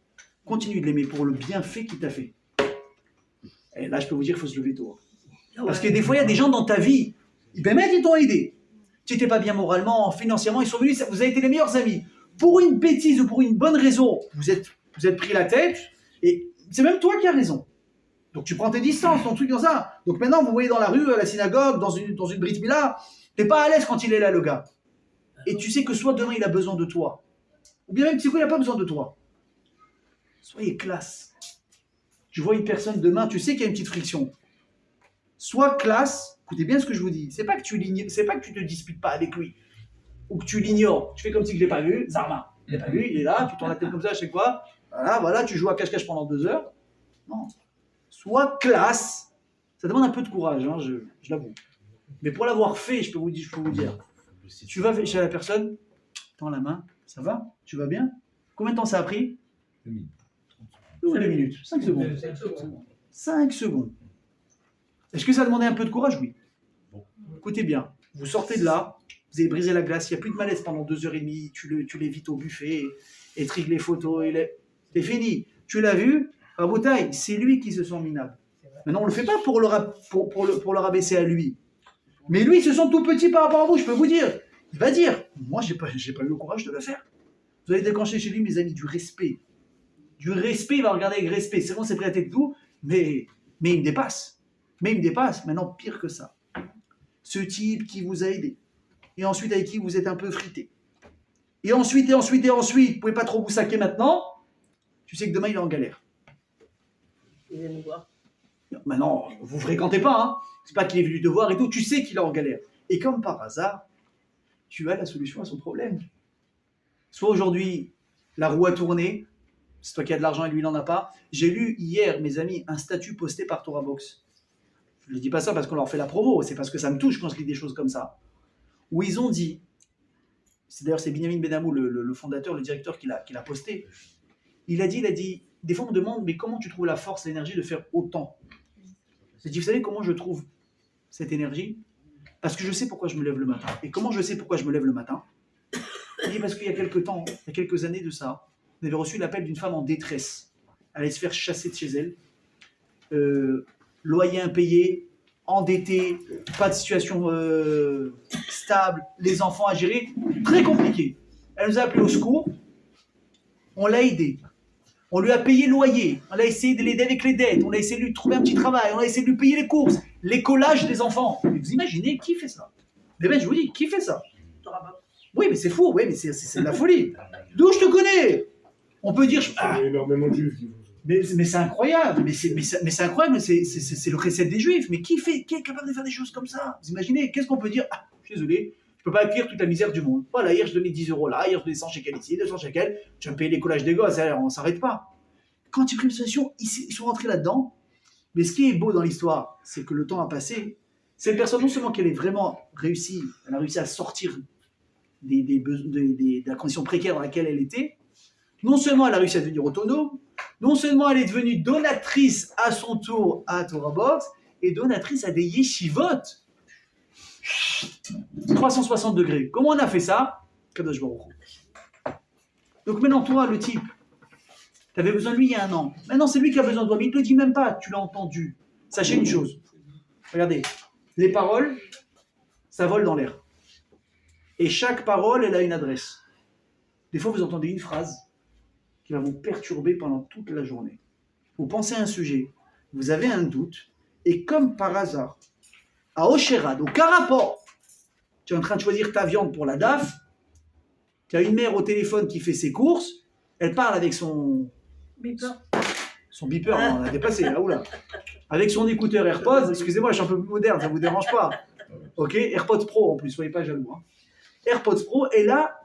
Continue de l'aimer pour le bienfait qu'il t'a fait. Et là, je peux vous dire, il faut se lever tôt. Parce que des fois, il y a des gens dans ta vie, ils t'ont aidé. Tu n'étais pas bien moralement, financièrement, ils sont venus, vous avez été les meilleurs amis. Pour une bêtise ou pour une bonne raison, vous êtes pris la tête, et c'est même toi qui as raison. Donc tu prends tes distances, ton truc dans ça. Donc maintenant, vous voyez dans la rue, à la synagogue, dans une brit mila, t'es pas à l'aise quand il est là, le gars. Et tu sais que soit demain, il a besoin de toi, ou bien même, tu sais quoi, il n'a pas besoin de toi. Soyez classe. Tu vois une personne demain, tu sais qu'il y a une petite friction. Sois classe. Écoutez bien ce que je vous dis. C'est pas que tu te disputes pas avec lui ou que tu l'ignores. Tu fais comme si je l'ai pas vu. Zarma, je l'ai pas vu. Il est là. Tu tournes la tête comme ça à chaque fois. Voilà. Tu joues à cache-cache pendant 2 heures. Non. Sois classe. Ça demande un peu de courage, hein, je l'avoue. Mais pour l'avoir fait, je peux vous dire. Tu vas chez la personne. Tends la main. Ça va? Tu vas bien? Combien de temps ça a pris? 2 minutes. 2 minutes. 5 secondes. 5 secondes. Est-ce que ça demandait un peu de courage? Oui. Bon. Écoutez bien, vous sortez de là, vous avez brisé la glace, il n'y a plus de malaise pendant 2h30, tu l'évites au buffet, et trigue les photos, c'est fini. Tu l'as vu, Rabotaï, c'est lui qui se sent minable. Maintenant, on ne le fait pas pour le rabaisser à lui. Mais lui, il se sent tout petit par rapport à vous, je peux vous dire. Il va dire, moi, j'ai pas eu le courage de le faire. Vous allez déclencher chez lui, mes amis, du respect. Du respect, il va regarder avec respect. C'est bon, c'est pris la tête d'où, mais il me dépasse. Maintenant pire que ça. Ce type qui vous a aidé, et ensuite avec qui vous êtes un peu frité. Et ensuite, vous ne pouvez pas trop vous saquer maintenant, tu sais que demain il est en galère. Il vient nous voir. Maintenant, vous ne fréquentez pas, hein. C'est pas qu'il est venu te voir et tout, tu sais qu'il est en galère. Et comme par hasard, tu as la solution à son problème. soit aujourd'hui, la roue a tourné, c'est toi qui as de l'argent et lui il n'en a pas. J'ai lu hier, mes amis, un statut posté par Torah Box. Je ne dis pas ça parce qu'on leur fait la promo, c'est parce que ça me touche quand je lis des choses comme ça. Où ils ont dit, c'est Binyamin Benamou, le fondateur, le directeur qui l'a posté. Il a dit, des fois on me demande, mais comment tu trouves la force, l'énergie de faire autant? J'ai dit, vous savez comment je trouve cette énergie? Parce que je sais pourquoi je me lève le matin. Et comment je sais pourquoi je me lève le matin? Il dit, parce qu'il y a quelques années de ça, on avait reçu l'appel d'une femme en détresse. Elle allait se faire chasser de chez elle. Loyer impayé, endetté, pas de situation stable, les enfants à gérer, très compliqué. Elle nous a appelé au secours, on l'a aidé. On lui a payé le loyer, on a essayé de l'aider avec les dettes, on a essayé de lui trouver un petit travail, on a essayé de lui payer les courses, l'écolage des enfants. Et vous imaginez, qui fait ça? Mais ben, je vous dis, qui fait ça? Oui, mais c'est fou, oui, mais c'est de la folie. D'où je te connais? On peut dire... Il y a énormément de juifs qui font ça. Mais c'est incroyable, mais c'est incroyable, c'est le recette des juifs. Mais qui est capable de faire des choses comme ça? Vous imaginez? Qu'est-ce qu'on peut dire? Ah, je suis désolé, je peux pas accueillir toute la misère du monde. Voilà, hier je donnais 10 euros là, hier je donnais 100 shekels ici, 200 shekels, tu vas me payer les collages des gosses, on ne s'arrête pas. Quand ils prennent une situation, ils sont rentrés là-dedans. Mais ce qui est beau dans l'histoire, c'est que le temps a passé. Cette personne, non seulement qu'elle est vraiment réussi, elle a réussi à sortir de la condition précaire dans laquelle elle était, non seulement elle a réussi à devenir autonome, non seulement elle est devenue donatrice à son tour à Torah Box, et donatrice à des yeshivot. 360 degrés. Comment on a fait ça? Kadosh Baruch Hu. Donc maintenant, toi, le type, tu avais besoin de lui il y a un an. Maintenant, c'est lui qui a besoin de toi, mais il ne te le dit même pas, tu l'as entendu. Sachez une chose. Regardez, les paroles, ça vole dans l'air. Et chaque parole, elle a une adresse. Des fois, vous entendez une phrase qui va vous perturber pendant toute la journée. Vous pensez à un sujet, vous avez un doute, et comme par hasard, à Osherad, au Caraport, tu es en train de choisir ta viande pour la DAF, tu as une mère au téléphone qui fait ses courses, elle parle avec son beeper, on a dépassé, là, oula. Avec son écouteur AirPods, excusez-moi, je suis un peu plus moderne, ça ne vous dérange pas. Ok, AirPods Pro en plus, soyez pas jaloux. Hein. AirPods Pro, et là,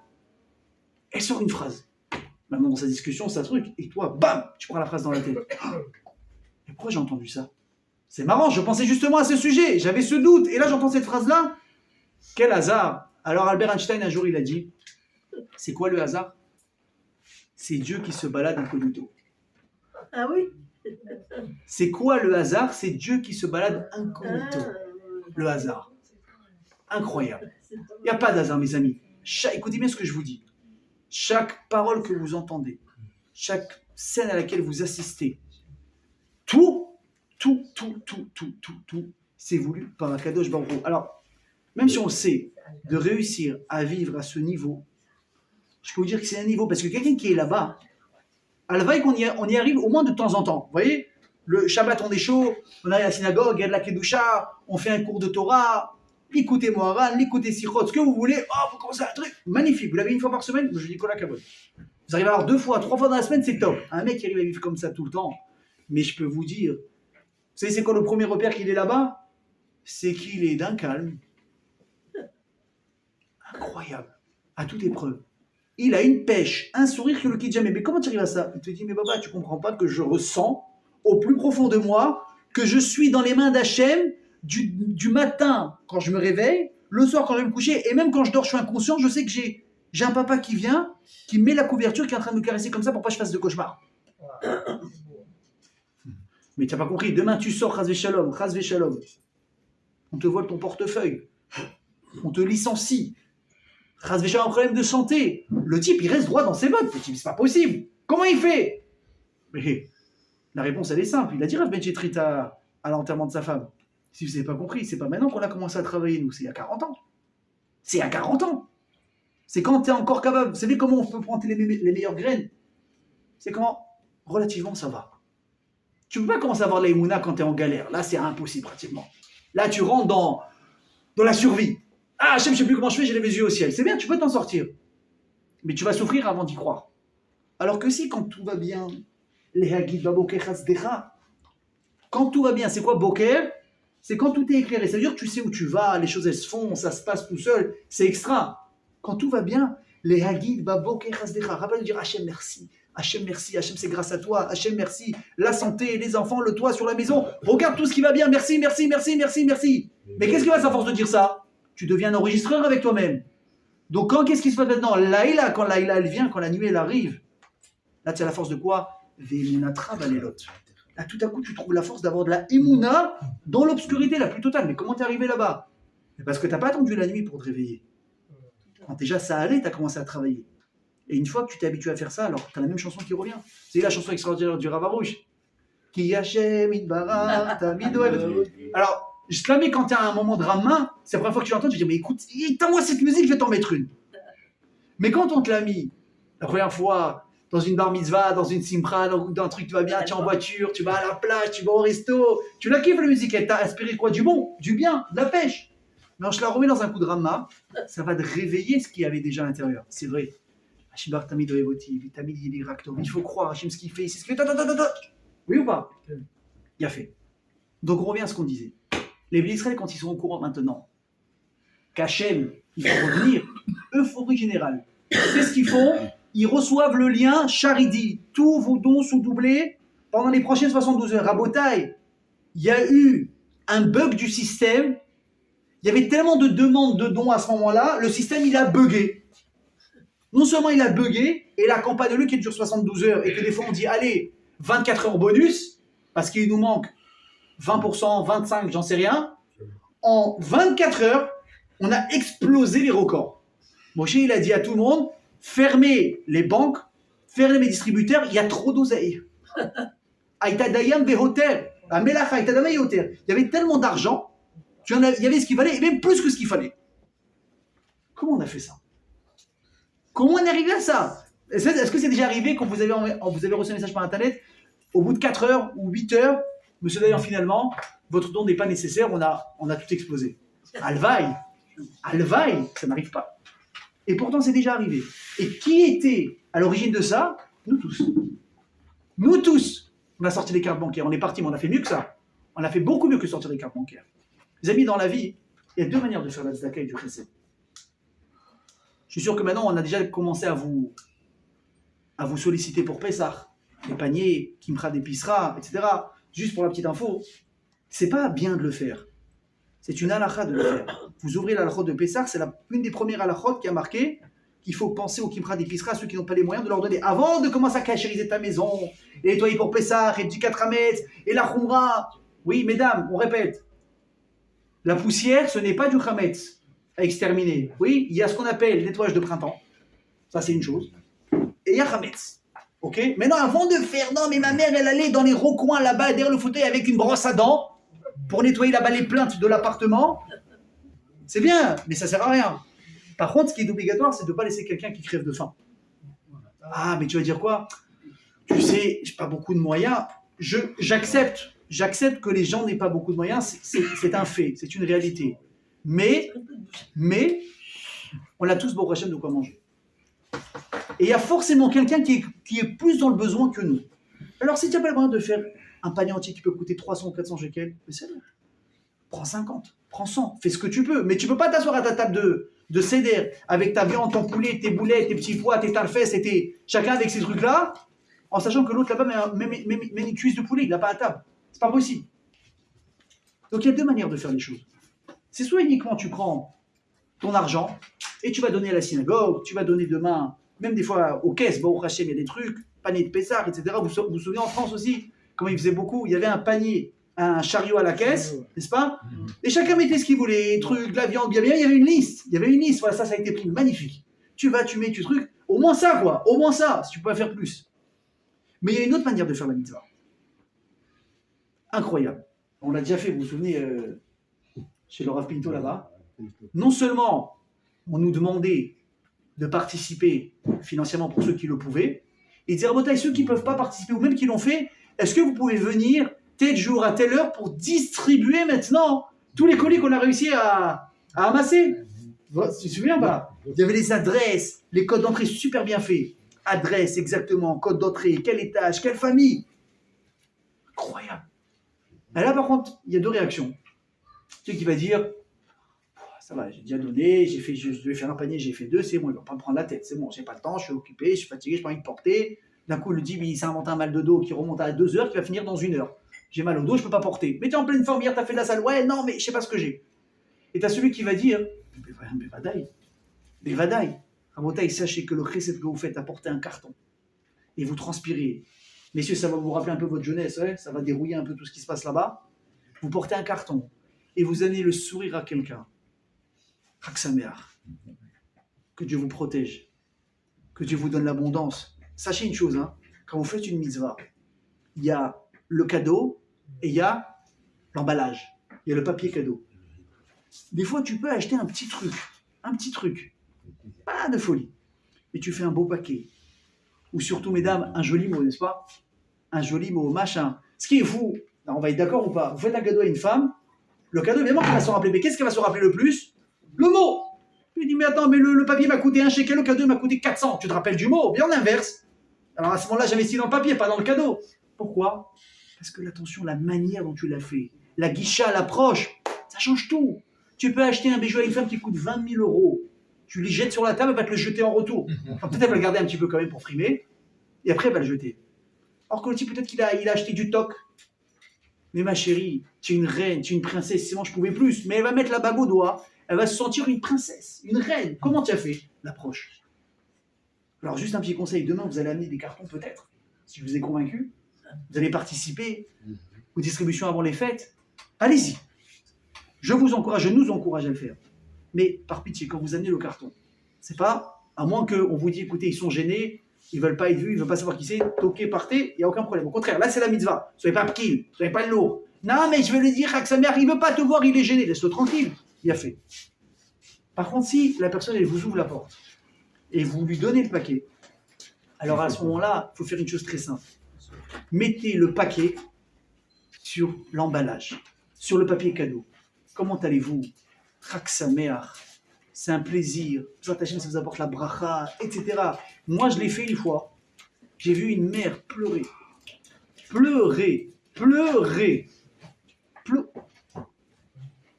elle sort une phrase. Maintenant, dans sa discussion, ça truc, et toi, bam, tu prends la phrase dans la tête. Mais pourquoi j'ai entendu ça? C'est marrant, je pensais justement à ce sujet, j'avais ce doute, et là j'entends cette phrase-là. Quel hasard! Alors Albert Einstein, un jour, il a dit, c'est quoi le hasard? C'est Dieu qui se balade incognito. Ah oui? C'est quoi le hasard? C'est Dieu qui se balade incognito. Le hasard. Incroyable. Il n'y a pas d'hasard, mes amis. Écoutez bien ce que je vous dis. Chaque parole que vous entendez, chaque scène à laquelle vous assistez, tout, c'est voulu par Akadosh Baruch Hu. Alors, même si on sait de réussir à vivre à ce niveau, je peux vous dire que c'est un niveau, parce que quelqu'un qui est là-bas, à la veille qu'on y arrive au moins de temps en temps. Vous voyez, le Shabbat, on est chaud, on arrive à la synagogue, il y a de la Kedusha, on fait un cours de Torah, l'écoutez Moharan, l'écoutez Sichot, ce que vous voulez, vous commencez un truc magnifique. Vous l'avez une fois par semaine, je dis Kola Kabod. Vous arrivez à avoir 2 fois, 3 fois dans la semaine, c'est top. Un mec qui arrive à vivre comme ça tout le temps, mais je peux vous dire, vous savez c'est quoi le premier repère qu'il est là-bas? C'est qu'il est d'un calme incroyable, à toute épreuve. Il a une pêche, un sourire que le quitte jamais. Mais comment tu arrives à ça? Il te dit, mais Baba, tu comprends pas que je ressens au plus profond de moi que je suis dans les mains d'Hachem du matin quand je me réveille, le soir quand je vais me coucher, et même quand je dors, je suis inconscient, je sais que j'ai un papa qui vient, qui met la couverture, qui est en train de me caresser comme ça pour pas que je fasse de cauchemar. Mais tu n'as pas compris, demain tu sors, Chas Veshalom, on te vole ton portefeuille, on te licencie, Chas Veshalom, un problème de santé, le type il reste droit dans ses bottes, le type c'est pas possible, comment il fait? Mais la réponse elle est simple, il a dit Rav Ben Chetrit à l'enterrement de sa femme. Si vous n'avez pas compris, c'est pas maintenant qu'on a commencé à travailler, nous, c'est il y a 40 ans. C'est il y a 40 ans. C'est quand tu es encore capable. Vous savez comment on peut planter les meilleures graines? C'est quand, relativement, ça va. Tu ne peux pas commencer à avoir la Emouna quand tu es en galère. Là, c'est impossible, pratiquement. Là, tu rentres dans la survie. Ah, je ne sais plus comment je fais, j'ai les yeux au ciel. C'est bien, tu peux t'en sortir. Mais tu vas souffrir avant d'y croire. Alors que si, quand tout va bien, les Hagid Baboker Hasdecha, quand tout va bien, c'est quoi Boker? C'est quand tout est éclairé. Ça veut dire que tu sais où tu vas, les choses elles se font, ça se passe tout seul, c'est extra. Quand tout va bien, Les Hagid, Baboker, Hasdecha. Rappelle de dire Hachem, merci. Hachem, merci. Hachem, c'est grâce à toi. Hachem, merci. La santé, les enfants, le toit sur la maison. Regarde tout ce qui va bien. Merci, merci, merci, merci, merci. Mais qu'est-ce qui va à force de dire ça? Tu deviens un enregistreur avec toi-même. Donc, qu'est-ce qui se passe maintenant? Laïla, quand Laïla, elle vient, quand la nuit, elle arrive, là, tu as la force de quoi? Ve'emunatra balelot. Là, tout à coup, tu trouves la force d'avoir de la émouna dans l'obscurité la plus totale. Mais comment t'es arrivé là-bas? Parce que t'as pas attendu la nuit pour te réveiller. Quand déjà ça allait, tu as commencé à travailler. Et une fois que tu t'es habitué à faire ça, alors tu as la même chanson qui revient. C'est la chanson extraordinaire du Rav Arush. Ki Hashem itbarach tamid ohev. Alors, je te la mets quand tu as un moment de rama, c'est la première fois que tu l'entends, tu dis mais écoute, éteins-moi cette musique, je vais t'en mettre une. Mais quand on te l'a mis, la première fois, dans une bar mitzvah, dans une simcha, dans un truc qui va bien, tu es en voiture, tu vas à la plage, tu vas au resto, tu la kiffes la musique, elle t'a inspiré quoi? Du bon, du bien, de la pêche. Mais je la remets dans un coup de rama, ça va te réveiller ce qu'il y avait déjà à l'intérieur. C'est vrai. Hashibar tamid oevoti, tamid yidirakto. Il faut croire, Hachim, ce qu'il fait, c'est ce qu'il fait. Oui ou pas? Il a fait. Donc on revient à ce qu'on disait. Les Bnei Israël, quand ils sont au courant maintenant qu'Hachem, il faut revenir, euphorie générale. C'est ce qu'ils font. Ils reçoivent le lien Charidi. Tous vos dons sont doublés pendant les prochaines 72 heures. Rabotai, il y a eu un bug du système. Il y avait tellement de demandes de dons à ce moment-là, le système, il a bugué. Non seulement il a bugué, et la campagne de lui qui dure 72 heures, et que des fois on dit, allez, 24 heures bonus, parce qu'il nous manque 20%, 25%, j'en sais rien. En 24 heures, on a explosé les records. Moshe, il a dit à tout le monde, fermez les banques, fermez les distributeurs, il y a trop d'oseille. Aïtadayam vehoter, amelach aïtadayam vehoter. Il y avait tellement d'argent, il y avait ce qu'il fallait, et même plus que ce qu'il fallait. Comment on a fait ça? Comment on est arrivé à ça? Est-ce que c'est déjà arrivé quand vous avez reçu un message par Internet, au bout de 4 heures ou 8 heures, monsieur d'ailleurs finalement, votre don n'est pas nécessaire, on a tout explosé. Alvaï, ça n'arrive pas. Et pourtant c'est déjà arrivé. Et qui était à l'origine de ça? Nous tous. Nous tous, on a sorti les cartes bancaires, on est parti, mais on a fait mieux que ça. On a fait beaucoup mieux que sortir les cartes bancaires. Les amis, dans la vie, il y a 2 manières de faire la tzedaka et du chesed. Je suis sûr que maintenant, on a déjà commencé à vous solliciter pour Pessah, les paniers, Kimcha d'épicerie, etc. Juste pour la petite info, c'est pas bien de le faire. C'est une halakha de le faire. Vous ouvrez la halakha de Pessah, c'est une des premières halakhot qui a marqué qu'il faut penser aux Kimcha d'épicerie, à ceux qui n'ont pas les moyens de leur donner. Avant de commencer à cachériser ta maison, et nettoyer pour Pessah, et du 4 Hametz, et la Khumra. Oui, mesdames, on répète. La poussière, ce n'est pas du Hametz à exterminer. Oui, il y a ce qu'on appelle le nettoyage de printemps. Ça, c'est une chose. Et il y a Hametz. Ok? Maintenant, avant de faire, non, mais ma mère, elle allait dans les recoins là-bas, derrière le fauteuil, avec une brosse à dents, pour nettoyer là-bas les plaintes de l'appartement. C'est bien, mais ça sert à rien. Par contre, ce qui est obligatoire, c'est de ne pas laisser quelqu'un qui crève de faim. Ah, mais tu vas dire quoi? Tu sais, j'ai pas beaucoup de moyens. J'accepte que les gens n'aient pas beaucoup de moyens, c'est un fait, c'est une réalité. Mais, on a tous, Baruch Hashem, de quoi manger. Et il y a forcément quelqu'un qui est plus dans le besoin que nous. Alors, si tu n'as pas le moyen de faire un panier entier qui peut coûter 300 ou 400 shekels, mais c'est bon. Prends 50, prends 100, fais ce que tu peux. Mais tu ne peux pas t'asseoir à ta table de seder avec ta viande, ton poulet, tes boulets, tes petits pois, tes tarfès, chacun avec ces trucs-là, en sachant que l'autre là-bas met une cuisse de poulet, il n'a pas à table. C'est pas possible. Donc il y a 2 manières de faire les choses. C'est soit uniquement tu prends ton argent et tu vas donner à la synagogue, tu vas donner demain, même des fois aux caisses, au Hachem, il y a des trucs, panier de Pessah, etc. Vous vous souvenez en France aussi, comment ils faisaient beaucoup, il y avait un panier, un chariot à la caisse, n'est-ce pas? Et chacun mettait ce qu'il voulait, trucs, la viande, bien, il y avait une liste, voilà, ça a été pris, magnifique. Tu vas, tu mets, tu trucs, au moins ça quoi, au moins ça, si tu peux pas faire plus. Mais il y a une autre manière de faire la mitzvah. Incroyable. On l'a déjà fait, vous vous souvenez, chez le Rav Pinto là-bas. Non seulement on nous demandait de participer financièrement pour ceux qui le pouvaient, et dire à ceux qui ne peuvent pas participer ou même qui l'ont fait, est-ce que vous pouvez venir tel jour à telle heure pour distribuer maintenant tous les colis qu'on a réussi à amasser? Tu te souviens pas? Il y avait les adresses, les codes d'entrée super bien faits. Adresse exactement, code d'entrée, quel étage, quelle famille. Incroyable. Et là par contre, il y a 2 réactions. Celui qui va dire, ça va, j'ai déjà donné, je devais faire un panier, j'ai fait 2, c'est bon, il ne va pas me prendre la tête, c'est bon, j'ai pas le temps, je suis occupé, je suis fatigué, je n'ai pas envie de porter. D'un coup, le type, il s'est inventé un mal de dos qui remonte à 2 heures, qui va finir dans 1 heure. J'ai mal au dos, je ne peux pas porter. Mais tu es en pleine forme, hier, tu as fait de la salle, ouais, non, mais je ne sais pas ce que j'ai. Et tu as celui qui va dire, mais vadaï, Rabotaï, sachez que le chesed que vous faites, apporter un carton, et vous transpirez. Messieurs, ça va vous rappeler un peu votre jeunesse, ouais, ça va dérouiller un peu tout ce qui se passe là-bas. Vous portez un carton, et vous donnez le sourire à quelqu'un. Raksameach. Que Dieu vous protège. Que Dieu vous donne l'abondance. Sachez une chose, hein, quand vous faites une mitzvah, il y a le cadeau et il y a l'emballage. Il y a le papier cadeau. Des fois, tu peux acheter un petit truc. Pas de folie. Et tu fais un beau paquet. Ou surtout, mesdames, un joli mot, n'est-ce pas? Un joli mot, machin. Ce qui est fou, on va être d'accord ou pas? Vous faites un cadeau à une femme, le cadeau, évidemment, qu'elle va se rappeler. Mais qu'est-ce qu'elle va se rappeler le plus? Le mot. Il dit, mais attends, mais le papier m'a coûté 1 shekel, le cadeau m'a coûté 400. Tu te rappelles du mot? Bien l'inverse. Alors à ce moment-là, j'investis dans le papier, pas dans le cadeau. Pourquoi? Parce que l'attention, la manière dont tu l'as fait, la guicha, l'approche, ça change tout. Tu peux acheter un bijou à une femme qui coûte 20 000 €. Tu les jettes sur la table, elle va te le jeter en retour. Alors, peut-être elle va le garder un petit peu quand même pour frimer, et après elle va le jeter. Or que le type, peut-être qu'il a acheté du toc. Mais ma chérie, tu es une reine, tu es une princesse, sinon je pouvais plus. Mais elle va mettre la bague au doigt, elle va se sentir une princesse, une reine. Comment tu as fait? L'approche. Alors juste un petit conseil, demain vous allez amener des cartons peut-être, si je vous ai convaincu. Vous allez participer aux distributions avant les fêtes. Allez-y. Je vous encourage, je nous encourage à le faire. Mais par pitié, quand vous amenez le carton, c'est pas, à moins qu'on vous dise, écoutez, ils sont gênés, ils veulent pas être vus, ils veulent pas savoir qui c'est, toquez, partez, il n'y a aucun problème. Au contraire, là c'est la mitzvah. Soyez pas p'kil, soyez pas lourd. Non, mais je vais lui dire, Aksamer, il veut pas te voir, il est gêné, laisse-le tranquille. Il a fait. Par contre, si la personne, elle vous ouvre la porte et vous lui donnez le paquet, alors à ce moment-là, il faut faire une chose très simple. Mettez le paquet sur l'emballage, sur le papier cadeau. Comment allez-vous? Raksameach, c'est un plaisir. Ça vous apporte la bracha, etc. Moi, je l'ai fait une fois. J'ai vu une mère pleurer.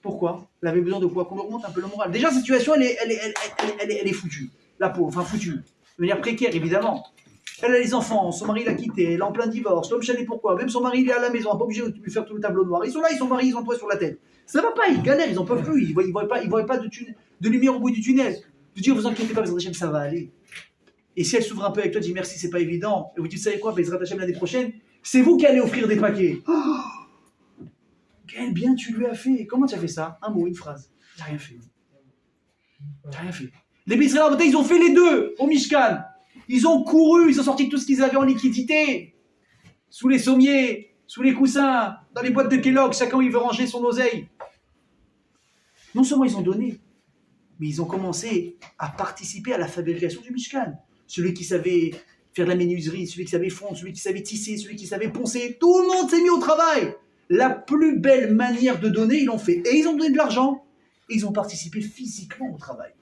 Pourquoi? Elle avait besoin de quoi? Qu'on lui remonte un peu le moral. Déjà, la situation, elle est foutue. La pauvre, enfin foutue. De manière précaire, évidemment. Elle a les enfants, son mari l'a quittée, elle est en plein divorce, l'homme ne sait pourquoi. Même son mari, il est à la maison, pas obligé de lui faire tout le tableau noir. Ils sont là, ils sont mariés, ils ont un toit sur la tête. Ça va pas, ils galèrent, ils en peuvent plus. Ils voient pas de lumière au bout du tunnel. De dire, vous inquiétez pas, Bezrat Hashem, ça va aller. Et si elle s'ouvre un peu avec toi, dit merci, c'est pas évident. Et vous dites, vous savez quoi, Bezrat Hashem, l'année prochaine, c'est vous qui allez offrir des paquets. Oh, quel bien tu lui as fait. Comment tu as fait ça? Un mot, une phrase. T'as rien fait. T'as rien fait. Les Israéliens, ils ont fait les deux au Mishkan. Ils ont couru, ils ont sorti tout ce qu'ils avaient en liquidité. Sous les sommiers, sous les coussins, dans les boîtes de Kellogg, chacun il veut ranger son oseille. Non seulement ils ont donné, mais ils ont commencé à participer à la fabrication du Mishkan. Celui qui savait faire de la menuiserie, celui qui savait fondre, celui qui savait tisser, celui qui savait poncer, tout le monde s'est mis au travail. La plus belle manière de donner, ils l'ont fait. Et ils ont donné de l'argent. Et ils ont participé physiquement au travail.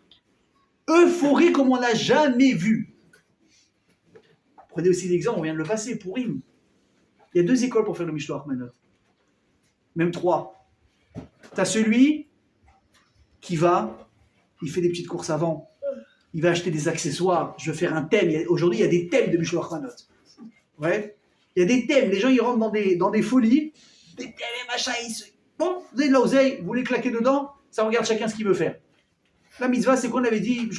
Euphorie comme on n'a jamais vu. Prenez aussi l'exemple, on vient de le passer, pour Purim. Il y a 2 écoles pour faire le Mishloach Manot. Même 3. Tu as celui qui va, il fait des petites courses avant. Il va acheter des accessoires. Je veux faire un thème. Aujourd'hui, il y a des thèmes de Mishloach Manot. Ouais. Il y a des thèmes. Les gens, ils rentrent dans des folies. Des thèmes et machin. Bon, vous avez de l'oseille, vous voulez claquer dedans, ça regarde chacun ce qu'il veut faire. La mitzvah, c'est qu'on avait dit,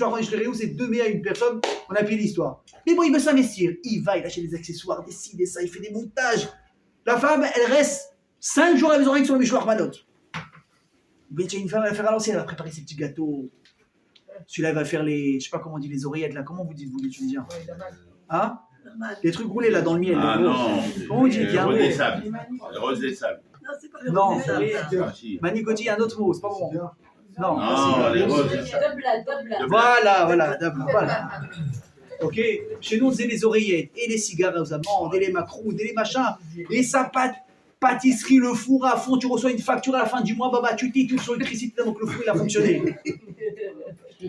c'est 2 mets à une personne, on a pris l'histoire. Mais bon, il veut s'investir. Il achète des accessoires, des ci, des ça, il fait des montages. La femme, elle reste 5 jours à la maison rien que sur le Mishloach Manot. Mais tu as une femme, elle va faire à l'ancienne, elle va préparer ses petits gâteaux. Celui-là, il va faire les, je sais pas comment on dit, les oreillettes, là. Comment vous dites, vous, les Tunisiens? Hein? Les trucs roulés, là, dans le miel. Ah non. Comment vous dites? Les roses des sables. Les roses des sables. Non, c'est pas le Non, rose, ça. Manicotti, un autre mot, c'est pas bon. Non, Non, les roses des sables. Voilà. Ok, chez nous on faisait les oreillettes, et les cigares aux amandes, et les macroudes, et les machins, et sa pâtisserie, le four à fond, tu reçois une facture à la fin du mois, baba, tu t'es tout sur l'électricité, donc le four il a fonctionné.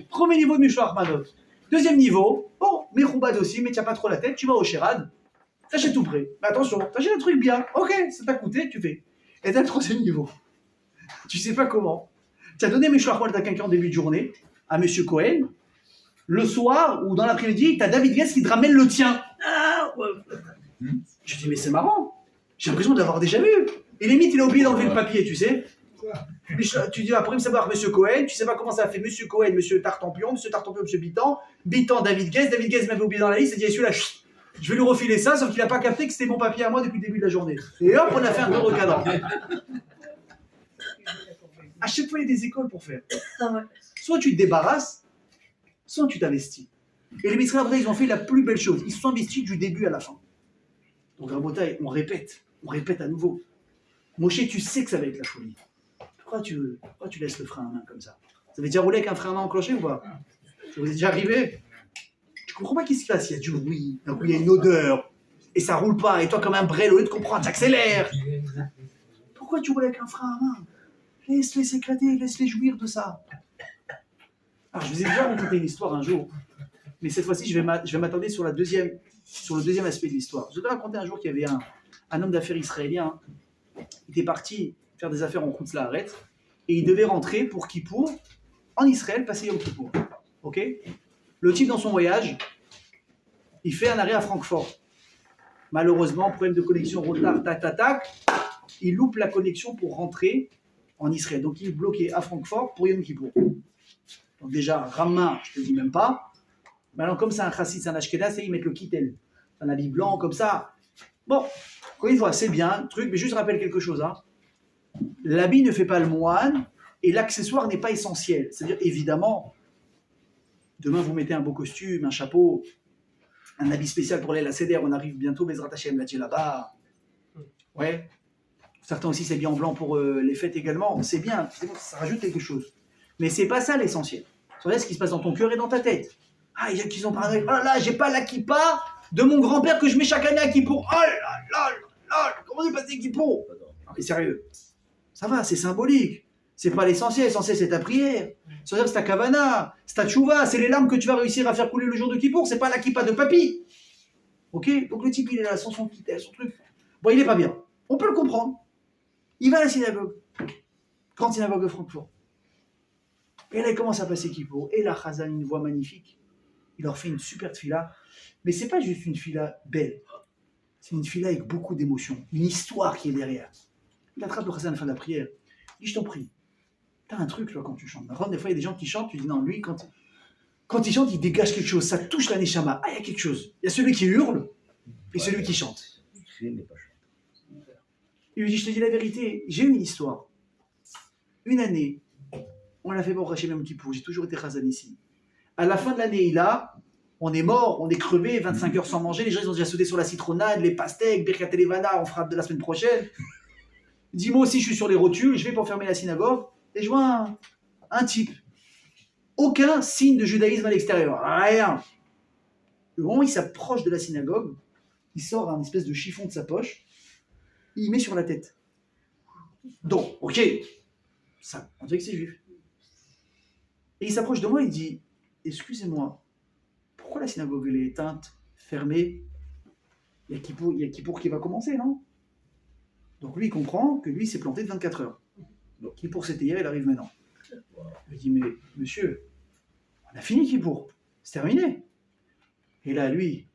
Premier niveau de Mishloach Manot. Deuxième niveau, bon, Mechoubad aussi, mais tu n'as pas trop la tête, tu vas au Sherad, t'achètes tout prêt. Mais attention, t'achètes un truc bien, ok, ça t'a coûté, tu fais. Et t'as le troisième niveau. Tu sais pas comment. Tu as donné mes choix à quelqu'un en début de journée, à M. Cohen. Le soir ou dans l'après-midi, tu as David Guest qui te ramène le tien. Ah, ouais. Je dis, mais c'est marrant. J'ai l'impression de l'avoir déjà vu. Et limite, il a oublié d'enlever le papier, tu sais. Tu dis, après me savoir M. Cohen, tu sais pas comment ça a fait M. Cohen, M. Tartampion, M. Bitan, Bitan, David Guest m'avait oublié dans la liste, il dit, celui-là, je vais lui refiler ça, sauf qu'il n'a pas capté que c'était mon papier à moi depuis le début de la journée. Et hop, on a fait un gros recadran. À chaque fois, il y a des écoles pour faire. Soit tu te débarrasses, soit tu t'investis. Et les Mitzrayim, ils ont fait la plus belle chose. Ils se sont investis du début à la fin. Donc, Rabotai, on répète à nouveau. Moshe, tu sais que ça va être la folie. Pourquoi tu laisses le frein à main comme ça? Ça veut déjà rouler avec un frein à main enclenché ou pas? Ça vous est déjà arrivé? Tu comprends pas qu'est-ce qui se passe? Il y a du bruit, d'un coup il y a une odeur, et ça roule pas, et toi comme un brel, au lieu de comprendre, t'accélères. Pourquoi tu roules avec un frein à main? Laisse-les s'éclater, laisse-les jouir de ça. Alors je vous ai déjà raconté une histoire un jour, mais cette fois-ci je vais m'attarder sur le deuxième aspect de l'histoire. Je vous ai raconté un jour qu'il y avait un homme d'affaires israélien, il était parti faire des affaires en Khoutz Laaretz, et il devait rentrer pour Kippour, en Israël, passer Yom Kippour. Ok? Le type dans son voyage, il fait un arrêt à Francfort. Malheureusement, problème de connexion, retard, tac, il loupe la connexion pour rentrer en Israël. Donc il est bloqué à Francfort pour Yom Kippour. Donc déjà, Ramin, je ne te dis même pas. Maintenant, comme c'est un chassid, c'est un ashkenaz, ils mettent le kittel. Un habit blanc comme ça. Bon, encore une fois, c'est bien, le truc, mais juste rappelle quelque chose. Hein. L'habit ne fait pas le moine et l'accessoire n'est pas essentiel. C'est-à-dire, évidemment, demain vous mettez un beau costume, un chapeau, un habit spécial pour aller à la Seder, on arrive bientôt, Bezrat Hashem, la là-bas. Ouais. Certains aussi s'habillent en blanc pour les fêtes également. C'est bien, ça rajoute quelque chose. Mais c'est pas ça l'essentiel. C'est ce qui se passe dans ton cœur et dans ta tête. Ah, il y a qui ont parlé. Oh là là, j'ai pas la kippa de mon grand-père que je mets chaque année à Kippour. Oh là là, comment est passé Kippour? Mais sérieux, ça va, c'est symbolique. C'est pas l'essentiel c'est ta prière. C'est ta kavana, c'est ta tchouva, c'est les larmes que tu vas réussir à faire couler le jour de Kippour, c'est pas la kippa de papy. Ok? Donc le type, il est là, sans son kittel, son truc. Bon, il est pas bien. On peut le comprendre. Il va à la synagogue. Grande synagogue de Francfort. Et là, il commence à passer Kippour. Et là, Chazan, une voix magnifique. Il leur fait une super tfila. Mais c'est pas juste une tfila belle. C'est une tfila avec beaucoup d'émotion. Une histoire qui est derrière. Il attrape le Chazan à la fin de la prière. Il dit, je t'en prie. T'as un truc, là, quand tu chantes. Par des fois, il y a des gens qui chantent, tu dis, non, lui, quand il chante, il dégage quelque chose. Ça touche la neshama. Ah, il y a quelque chose. Il y a celui qui hurle et celui qui chante. Il lui dit, je te dis la vérité, j'ai une histoire. Une année, on l'a fait pour Rachel Yom Kippour, j'ai toujours été Chazan ici. À la fin de l'année, on est mort, on est crevé, 25 heures sans manger, les gens ils ont déjà sauté sur la citronnade, les pastèques, Birkat Elevana, on frappe de la semaine prochaine. Il dit, moi aussi je suis sur les rotules, je vais pour fermer la synagogue, et je vois un type. Aucun signe de judaïsme à l'extérieur, rien. Le moment où il s'approche de la synagogue, il sort un espèce de chiffon de sa poche, il met sur la tête. Donc, ok, ça, on dirait que c'est juif. Et il s'approche de moi, il dit, excusez-moi, pourquoi la synagogue elle est éteinte, fermée? Il y a Kippour qui va commencer, non? Donc lui, il comprend que lui, il s'est planté de 24 heures. Donc Kippour, c'était hier, il arrive maintenant. Il dit, mais monsieur, on a fini Kippour, c'est terminé. Et là, lui,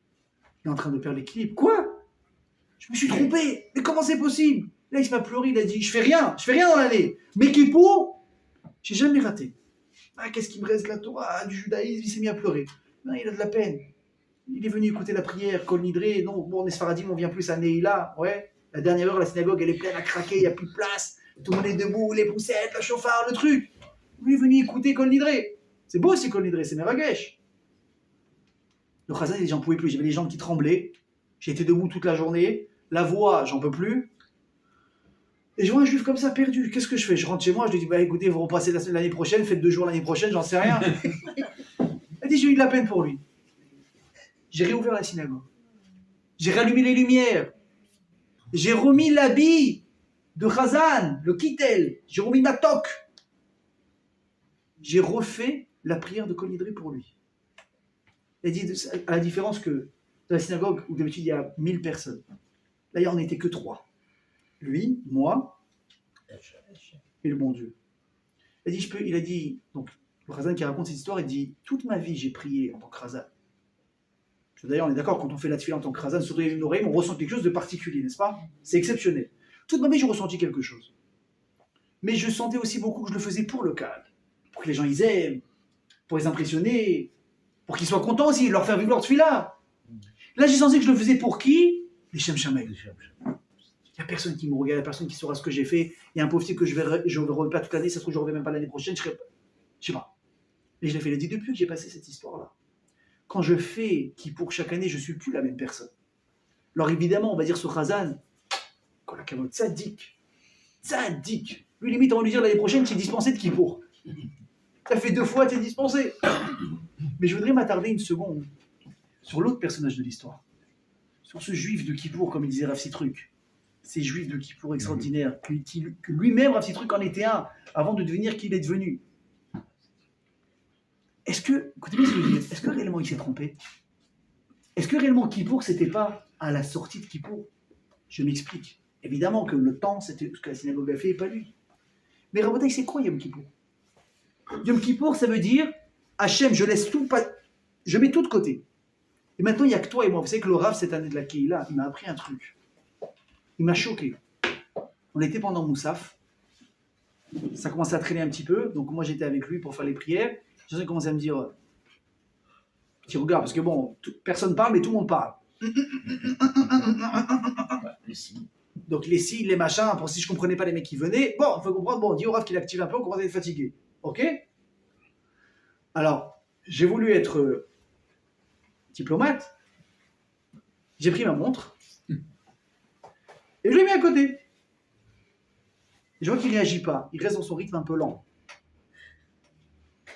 il est en train de perdre l'équilibre. Quoi? Je me suis trompé, mais comment c'est possible? Là, il se m'a pleuré, il a dit, je fais rien dans l'année. Mais Kippour, j'ai jamais raté. Ah, qu'est-ce qui me reste de la Torah, du judaïsme? Il s'est mis à pleurer. Non, il a de la peine. Il est venu écouter la prière, Kol Nidré. Non, bon, on est Sfaradim, on vient plus à Neila. Ouais. La dernière heure, la synagogue, elle est pleine à craquer, il n'y a plus de place. Tout le monde est debout, les poussettes, le chauffard, le truc. Lui est venu écouter Kol Nidré. C'est beau aussi Kol Nidré, c'est Meragesh. Le Chazan, j'en pouvais plus. J'avais les jambes qui tremblaient. J'ai été debout toute la journée. La voix, j'en peux plus. Et je vois un juif comme ça perdu. Qu'est-ce que je fais? Je rentre chez moi, je lui dis, bah écoutez, vous repassez l'année prochaine, faites 2 jours l'année prochaine, j'en sais rien. Elle dit, j'ai eu de la peine pour lui. J'ai réouvert la synagogue. J'ai rallumé les lumières. J'ai remis l'habit de Chazan, le kittel. J'ai remis ma toque. J'ai refait la prière de Kol Nidré pour lui. Elle dit, à la différence que dans la synagogue, où d'habitude il y a 1000 personnes, là il n'y en était que 3. Lui, moi et le bon Dieu. Il a dit, donc le Khazan qui raconte cette histoire, il dit, toute ma vie j'ai prié en tant que Khazan. D'ailleurs, on est d'accord, quand on fait la tefila en tant que Khazan, surtout les oreilles, on ressent quelque chose de particulier, n'est-ce pas? C'est exceptionnel. Toute ma vie, j'ai ressenti quelque chose. Mais je sentais aussi beaucoup que je le faisais pour le cadre, pour que les gens ils aiment, pour les impressionner, pour qu'ils soient contents aussi, leur faire vivre leur tefila. Là, j'ai senti que je le faisais pour qui? Les Shem Shammai. Il n'y a personne qui me regarde, il n'y a personne qui saura ce que j'ai fait. Il y a un pauvre type que je ne reverrai pas toute l'année, ça se trouve, je ne reverrai même pas l'année prochaine, je ne sais pas. Mais je l'ai fait. Il a dit, depuis que j'ai passé cette histoire-là, quand je fais qui pour chaque année, je ne suis plus la même personne. Alors évidemment, on va dire ce Khazan, quand la camotte, tzaddik. Lui, limite, on va lui dire l'année prochaine, tu es dispensé de Kippour. Ça fait 2 fois, tu es dispensé. Mais je voudrais m'attarder une seconde sur l'autre personnage de l'histoire. Sur ce juif de Kippour, comme il disait Rav Sitruk. Ces juifs de Kippour extraordinaires, que lui-même, Rav Sitruk, en était un, avant de devenir qui il est devenu. Écoutez bien ce que je veux dire, est-ce que réellement il s'est trompé? Est-ce que réellement Kippour, c'était pas à la sortie de Kippour? Je m'explique. Évidemment que le temps, c'était ce que la synagogue a fait et pas lui. Mais Rabotai, c'est quoi Yom Kippour? Yom Kippour, ça veut dire Hachem, je laisse tout, je mets tout de côté. Et maintenant, il n'y a que toi et moi. Vous savez que le Rav, cette année de la Kehila, il m'a appris un truc. Il m'a choqué. On était pendant Moussaf. Ça commençait à traîner un petit peu. Donc moi, j'étais avec lui pour faire les prières. J'ai commencé à me dire, petit regard, parce que bon, personne parle, mais tout le monde parle. Donc les signes, les machins, pour si je ne comprenais pas les mecs qui venaient, bon, il faut comprendre, bon, on dit au Rav qu'il active un peu, on commence à être fatigué. Ok? Alors, j'ai voulu être diplomate, j'ai pris ma montre, et je l'ai mis à côté. Et je vois qu'il ne réagit pas, il reste dans son rythme un peu lent.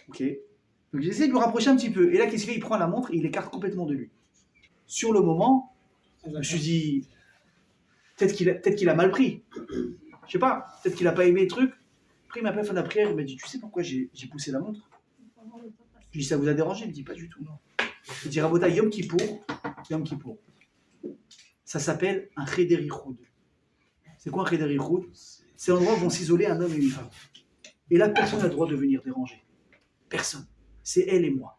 Ok? Donc j'essaie de le rapprocher un petit peu, et là, qu'est-ce qu'il fait? Il prend la montre et il l'écarte complètement de lui. Sur le moment, je me suis dit, peut-être qu'il a mal pris. Je sais pas, peut-être qu'il n'a pas aimé le truc. Après, il m'a appelé à la prière, il m'a dit, tu sais pourquoi j'ai poussé la montre? Je lui dis, ça vous a dérangé? Il me dit, pas du tout, non. Je dis, Rabota, Yom Kippour, ça s'appelle un Cheder Ichoud. C'est quoi un Cheder Ichoud? C'est l'endroit où vont s'isoler un homme et une femme. Et là, personne n'a le droit de venir déranger. Personne. C'est elle et moi.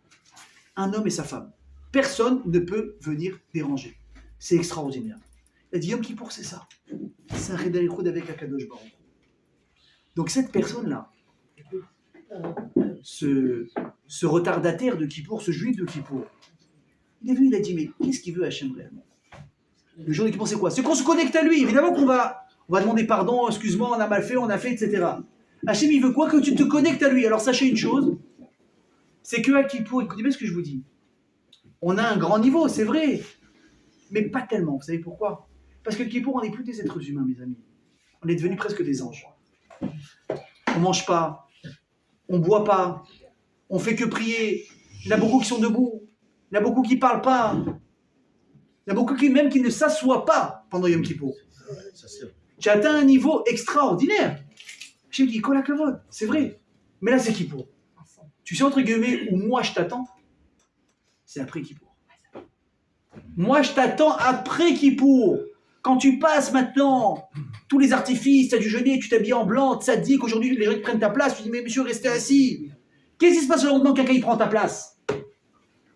Un homme et sa femme. Personne ne peut venir déranger. C'est extraordinaire. Il a dit Yom Kippour, c'est ça. C'est un Cheder Ichoud avec Akadosh Baruch. Donc cette personne-là, ce retardataire de Kippour, ce juif de Kippour, il est venu, il a dit, mais qu'est-ce qu'il veut Hachem réellement? Le jour de Kippour, c'est quoi? C'est qu'on se connecte à lui. Évidemment qu'on va demander pardon, excuse-moi, on a mal fait, on a fait, etc. Hachem, il veut quoi? Que tu te connectes à lui. Alors sachez une chose, c'est que à Kippour, écoutez bien ce que je vous dis, on a un grand niveau, c'est vrai, mais pas tellement. Vous savez pourquoi? Parce que Kippour, on n'est plus des êtres humains, mes amis. On est devenus presque des anges. On mange pas, on boit pas, on fait que prier. Il y en a beaucoup qui sont debout, il y en a beaucoup qui parlent pas, il y en a beaucoup qui ne s'assoient pas pendant Yom Kippour. Tu as atteint un niveau extraordinaire. Je me dis, Kolakavod, c'est vrai. Mais là, c'est Kippour. Tu sais, entre guillemets, où moi je t'attends, c'est après Kippour. Moi, je t'attends après Kippour. Quand tu passes maintenant tous les artifices, tu as du jeûner, tu t'habilles en blanc, ça te dit qu'aujourd'hui les gens prennent ta place, tu dis mais monsieur, restez assis. Qu'est-ce qui se passe le lendemain quand quelqu'un prend ta place?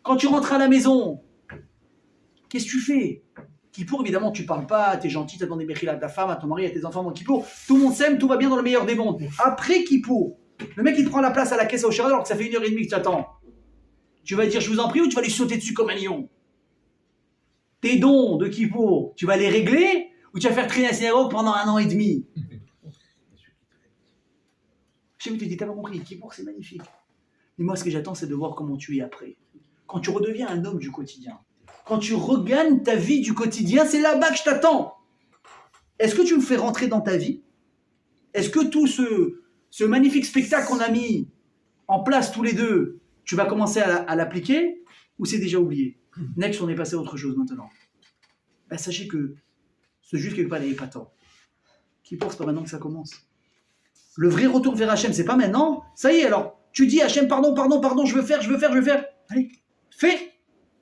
Quand tu rentres à la maison, qu'est-ce que tu fais? Kippour, évidemment, tu parles pas, tu es gentil, tu as demandé Mechila à ta femme, à ton mari, à tes enfants dans Kippour. Tout le monde s'aime, tout va bien dans le meilleur des mondes. Après Kippour, le mec il prend la place à la caisse au Sheraton alors que ça fait 1h30 que tu attends. Tu vas dire je vous en prie ou tu vas lui sauter dessus comme un lion? Tes dons de Kippour, tu vas les régler ou tu vas faire traîner la synagogue pendant 1 an et demi? Je te dis, t'as pas compris, Kippour c'est magnifique. Mais moi ce que j'attends c'est de voir comment tu es après. Quand tu redeviens un homme du quotidien, quand tu regagnes ta vie du quotidien, c'est là-bas que je t'attends. Est-ce que tu me fais rentrer dans ta vie? Est-ce que tout ce magnifique spectacle qu'on a mis en place tous les deux, tu vas commencer à l'appliquer ou c'est déjà oublié? Next, on est passé à autre chose maintenant. Ben, sachez que ce juif quelque part n'est pas tant. Kippour, c'est pas maintenant que ça commence. Le vrai retour vers Hachem, c'est pas maintenant. Ça y est, alors, tu dis Hachem, pardon, je veux faire. Allez, fais,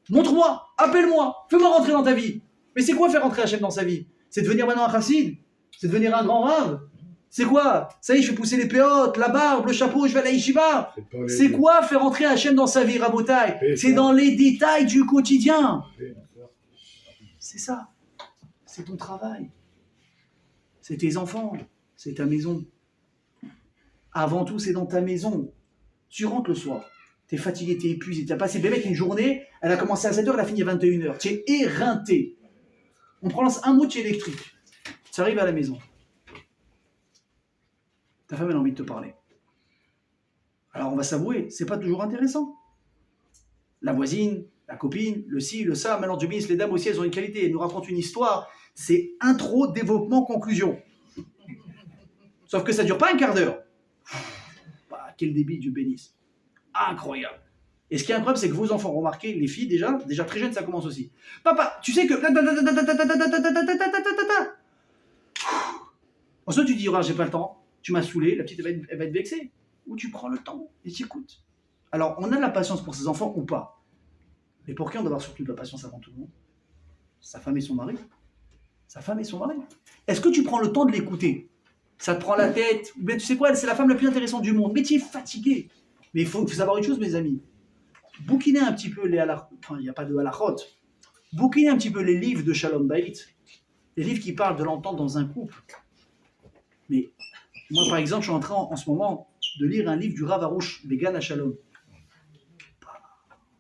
montre-moi, appelle-moi, fais-moi rentrer dans ta vie. Mais c'est quoi faire rentrer Hachem dans sa vie? C'est devenir maintenant un chassid? C'est devenir un grand rave? C'est quoi? Ça y est, je vais pousser les péotes, la barbe, le chapeau, je vais à la yeshiva. C'est quoi faire entrer Hachem dans sa vie, Rabotai? C'est dans les détails du quotidien. C'est ça. C'est ton travail. C'est tes enfants. C'est ta maison. Avant tout, c'est dans ta maison. Tu rentres le soir. Tu es fatigué, tu es épuisé. Tu as passé bébé une journée. Elle a commencé à 7h, elle a fini à 21h. Tu es éreinté. On prononce un mot, tu es électrique. Tu arrives à la maison. Ta femme, elle a envie de te parler. Alors, on va s'avouer, c'est pas toujours intéressant. La voisine, la copine, le ci, le ça, maintenant, du bis, les dames aussi, elles ont une qualité. Elles nous racontent une histoire. C'est intro, développement, conclusion. Sauf que ça dure pas un quart d'heure. Bah, quel débit, Dieu bénisse. Incroyable. Et ce qui est incroyable, c'est que vos enfants, remarquez, les filles, déjà très jeunes, ça commence aussi. Papa, tu sais que... Ensuite, tu dis, j'ai pas le temps. Tu m'as saoulé, la petite, elle va être vexée. Ou tu prends le temps et tu écoutes. Alors, on a de la patience pour ses enfants ou pas? Mais pour qui on doit avoir surtout de la patience avant tout le monde? Sa femme et son mari. Sa femme et son mari. Est-ce que tu prends le temps de l'écouter? Ça te prend la tête. Ou bien tu sais quoi, c'est la femme la plus intéressante du monde. Mais tu es fatigué. Mais il faut savoir une chose, mes amis. Bouquinez un petit peu les halachot. Enfin, il n'y a pas de halachot. Bouquinez un petit peu les livres de Shalom Bayit. Les livres qui parlent de l'entente dans un couple. Mais moi, par exemple, je suis en train en ce moment de lire un livre du Rav Arush Began à Shalom.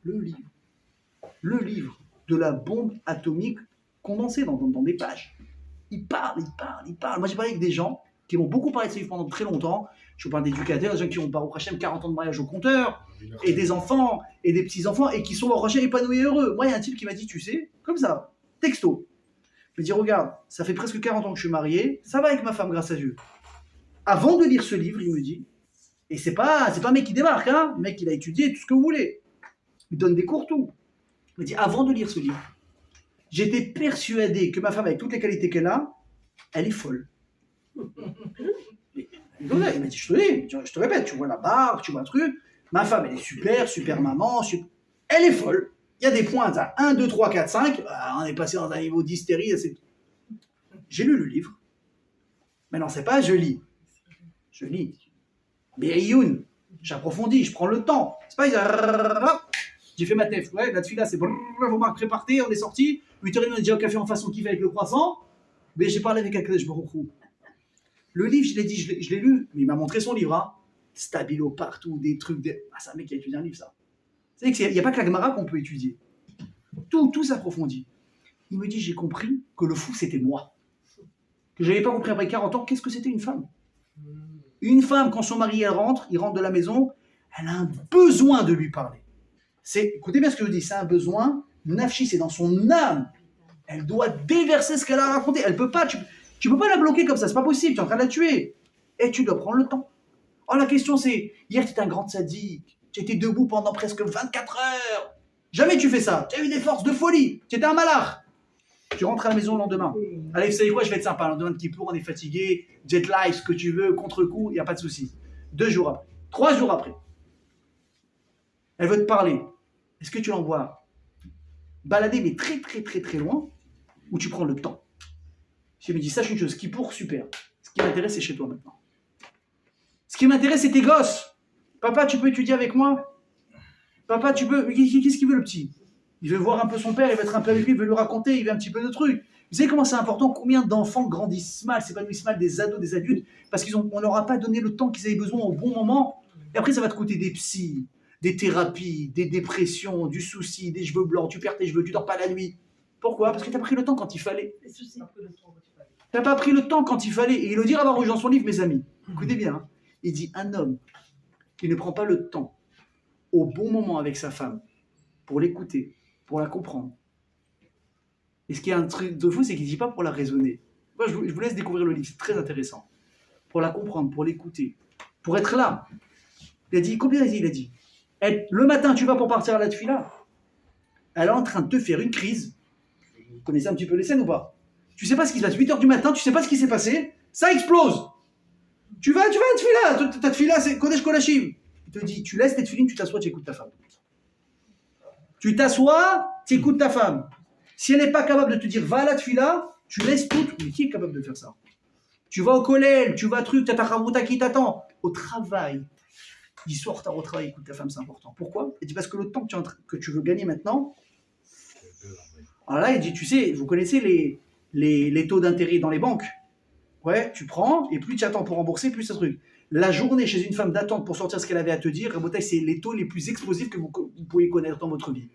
Le livre de la bombe atomique condensée dans des pages. Il parle. Moi, j'ai parlé avec des gens qui m'ont beaucoup parlé de ce livre pendant très longtemps. Je vous parle d'éducateurs, des gens qui ont, par Hachem, 40 ans de mariage au compteur, et des enfants, et des petits-enfants, et qui sont, au Hachem, épanouis et heureux. Moi, il y a un type qui m'a dit, tu sais, comme ça, texto. Je me dis, regarde, ça fait presque 40 ans que je suis marié, ça va avec ma femme, grâce à Dieu. Avant de lire ce livre, il me dit, et c'est pas un mec qui débarque, hein, le mec, il a étudié tout ce que vous voulez. Il donne des cours, tout. Il me dit, avant de lire ce livre, j'étais persuadé que ma femme, avec toutes les qualités qu'elle a, elle est folle. Il m'a dit, je te répète, tu vois la barre, tu vois un truc. Ma femme, elle est super maman, elle est folle. Il y a des points à 1, 2, 3, 4, 5. On est passé dans un niveau d'hystérie. J'ai lu le livre. Mais non, c'est pas je lis. Je lis. Berioun, j'approfondis, je prends le temps. C'est pas j'ai fait ma tef. Ouais, la fille là, c'est vos marques préparées, on est sorti. 8h30, on est déjà au café en face, on kiffe avec le croissant. Mais j'ai parlé avec un je me retrouve. Le livre, je l'ai dit, je l'ai lu, mais il m'a montré son livre. Hein. Stabilo partout, des trucs. Ah, c'est un mec qui a étudié un livre, ça. C'est qu'il n'y a pas que la Gemara qu'on peut étudier. Tout s'approfondit. Il me dit, j'ai compris que le fou, c'était moi. Que je n'avais pas compris après 40 ans, qu'est-ce que c'était une femme? Une femme, quand son mari, il rentre de la maison, elle a un besoin de lui parler. Écoutez bien ce que je dis, c'est un besoin, nafshi, c'est dans son âme. Elle doit déverser ce qu'elle a raconté. Elle peut pas, tu peux pas la bloquer comme ça, c'est pas possible, tu es en train de la tuer. Et tu dois prendre le temps. Oh, la question c'est, hier tu étais un grand sadique, tu étais debout pendant presque 24 heures. Jamais tu fais ça, tu as eu des forces de folie, tu étais un malard. Tu rentres à la maison le lendemain. Allez, vous savez quoi, je vais être sympa, le lendemain de Kippour, on est fatigué, jet lag, ce que tu veux, contre-coup, il n'y a pas de souci. 2 jours après, 3 jours après, elle veut te parler. Est-ce que tu l'envoies balader, mais très très très très loin, ou tu prends le temps? Je me dis, sache une chose, Kippour, super. Ce qui m'intéresse, c'est chez toi maintenant. Ce qui m'intéresse, c'est tes gosses. Papa, tu peux étudier avec moi? Papa, tu peux... Qu'est-ce qu'il veut, le petit? Il veut voir un peu son père, il veut être un peu avec lui, il veut lui raconter, il veut un petit peu de trucs. Vous savez comment c'est important? Combien d'enfants grandissent mal, s'épanouissent mal, des ados, des adultes, parce qu'on leur a pas donné le temps qu'ils avaient besoin au bon moment. Et après, ça va te coûter des psys, des thérapies, des dépressions, du souci, des cheveux blancs, tu perds tes cheveux, tu dors pas la nuit. Pourquoi? Parce que tu as pris le temps quand il fallait. Tu n'as pas pris le temps quand il fallait. Et il le dit Rav Arush dans son livre, mes amis. Écoutez bien. Hein. Il dit, un homme qui ne prend pas le temps au bon moment avec sa femme pour l'écouter, pour la comprendre. Et ce qui est un truc de fou, c'est qu'il ne dit pas pour la raisonner. Moi, je vous laisse découvrir le livre, c'est très intéressant. Pour la comprendre, pour l'écouter, pour être là. Il a dit, combien il a dit le matin, tu vas pour partir à la tefila. Elle est en train de te faire une crise. Vous connaissez un petit peu les scènes ou pas? Tu sais pas ce qui se passe. 8h du matin, tu sais pas ce qui s'est passé. Ça explose. Tu vas à tefila. Ta tefila, c'est Kodesh Kodashim. Il te dit, tu laisses tes tefilines, tu t'assois, tu écoutes ta femme. Tu t'assois, tu écoutes ta femme. Si elle n'est pas capable de te dire, va à la tefila, tu laisses tout. Mais qui est capable de faire ça? Tu vas au collège, tu vas truc, t'as ta chavruta qui t'attend. Au travail, dis sois en retard au travail, écoute ta femme, c'est important. Pourquoi? Il dit parce que le temps que tu veux gagner maintenant, alors là, il dit, tu sais, vous connaissez les taux d'intérêt dans les banques. Ouais, tu prends, et plus tu attends pour rembourser, plus ce truc. La journée chez une femme d'attente pour sortir ce qu'elle avait à te dire, c'est les taux les plus explosifs que vous pouvez connaître dans votre vie.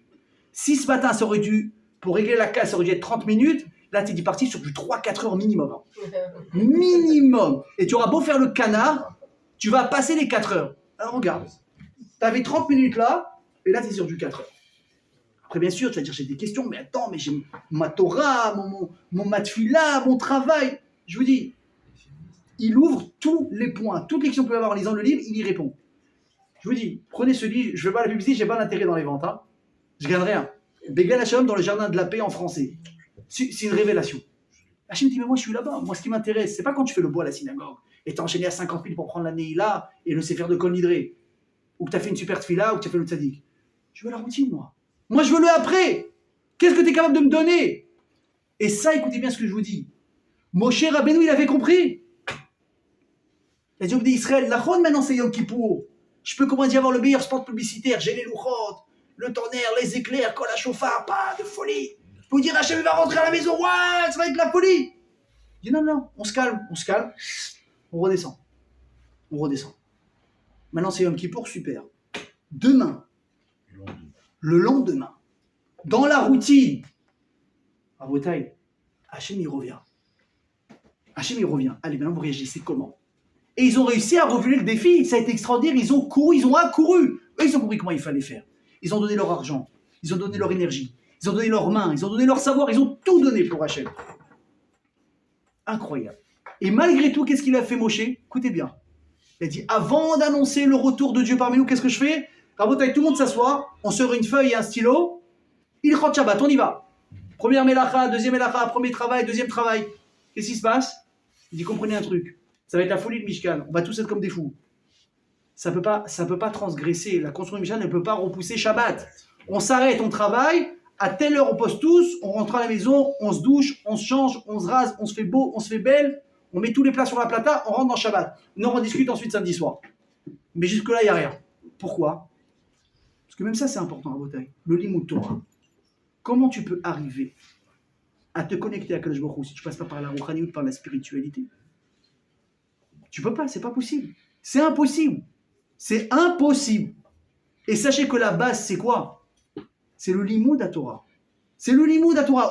Si ce matin, ça aurait dû, pour régler la casse, ça aurait dû être 30 minutes, là, tu es parti sur du 3-4 heures minimum. Minimum. Et tu auras beau faire le canard, tu vas passer les 4 heures. Alors regarde, tu avais 30 minutes là, et là, tu es sur du 4 heures. Après, bien sûr, tu vas dire, j'ai des questions, mais attends, mais j'ai ma Torah, mon matfila, mon travail. Je vous dis, il ouvre tous les points, toutes les questions que vous pouvez avoir en lisant le livre, il y répond. Je vous dis, prenez ce livre, je ne veux pas la publicité, je n'ai pas l'intérêt dans les ventes. Hein. Je ne gagne rien. Bégal Hachem dans le jardin de la paix en français. C'est une révélation. Hachem dit, mais moi je suis là-bas. Moi ce qui m'intéresse, c'est pas quand tu fais le bois à la synagogue et t'es enchaîné à 50 000 pour prendre la Neila et le Sefer de Kol Nidré, ou que tu as fait une super tfila, ou que tu as fait le tzaddik. Je veux la routine, moi. Moi je veux le après. Qu'est-ce que tu es capable de me donner? Et ça, écoutez bien ce que je vous dis. Moshe Rabbeinu, il avait compris. Il a dit au Bnei Israël, la chone maintenant c'est Yom Kippour. Je peux, comment dire, avoir le meilleur spot publicitaire. J'ai les louchotes, le tonnerre, les éclairs, kol hashofar, pas de folie. Je peux vous dire, Hachem va rentrer à la maison, ouais, ça va être la folie. Il dit non, on se calme, on redescend. Maintenant c'est Yom Kippour, super. Demain, le lendemain, dans la routine, à Bretagne, Hachem il revient. Allez, maintenant vous réagissez comment? Et ils ont réussi à relever le défi, ça a été extraordinaire, ils ont accouru. Eux, ils ont compris comment il fallait faire. Ils ont donné leur argent, ils ont donné leur énergie, ils ont donné leurs mains, ils ont donné leur savoir, ils ont tout donné pour Hachem. Incroyable. Et malgré tout, qu'est-ce qu'il a fait Moshe? Écoutez bien. Il a dit, avant d'annoncer le retour de Dieu parmi nous, qu'est-ce que je fais? Rabotaï, tout le monde s'assoit, on sort une feuille et un stylo, il chante Shabbat, on y va. Première mélacha, deuxième mélacha, premier travail, deuxième travail. Qu'est-ce qui se passe? Il dit, comprenez un truc. Ça va être la folie de Mishkan. On va tous être comme des fous. Ça peut pas transgresser. La construction de Mishkan ne peut pas repousser Shabbat. On s'arrête, on travaille. À telle heure, on pose tous. On rentre à la maison, on se douche, on se change, on se rase, on se fait beau, on se fait belle. On met tous les plats sur la plata, on rentre dans Shabbat. Nous, on rediscute ensuite samedi soir. Mais jusque-là, il n'y a rien. Pourquoi? Parce que même ça, c'est important à Botaï. Le Limud Torah. Comment tu peux arriver à te connecter à Kadosh Baruch Hu si tu passes pas par la rouchani ou par la spiritualité? Tu peux pas, c'est pas possible. C'est impossible. Et sachez que la base, c'est quoi? C'est le Limud Torah.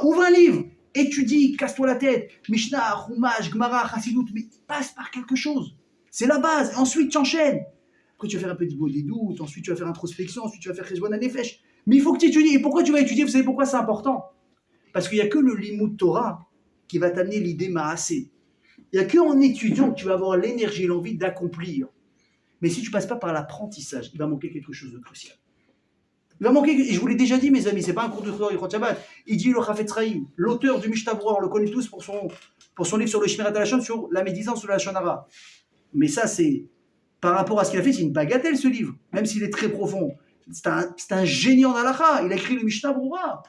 Ouvre un livre, étudie, casse-toi la tête. Mishnah, Chumash, Gemara, Chassidut, mais passe par quelque chose. C'est la base. Ensuite, tu enchaînes. Après, tu vas faire un peu des doutes. Ensuite, tu vas faire introspection. Ensuite, tu vas faire Cheshbon HaNefesh. Mais il faut que tu étudies. Et pourquoi tu vas étudier? Vous savez pourquoi c'est important? Parce qu'il n'y a que le Limud Torah qui va t'amener l'idée Maaseh. Il n'y a qu'en étudiant que tu vas avoir l'énergie et l'envie d'accomplir. Mais si tu ne passes pas par l'apprentissage, il va manquer quelque chose de crucial. Il va manquer, et je vous l'ai déjà dit mes amis, ce n'est pas un cours de Torah et Shabbat. Il dit le Chafetz Chaim, l'auteur du Mishnah Berurah, on le connaît tous pour son livre sur le Shmirat HaLashon, sur la médisance sur la Lashon Hara. Mais ça, c'est, par rapport à ce qu'il a fait, c'est une bagatelle ce livre, même s'il est très profond. C'est un génie en halakha, il a écrit le Mishnah Berurah.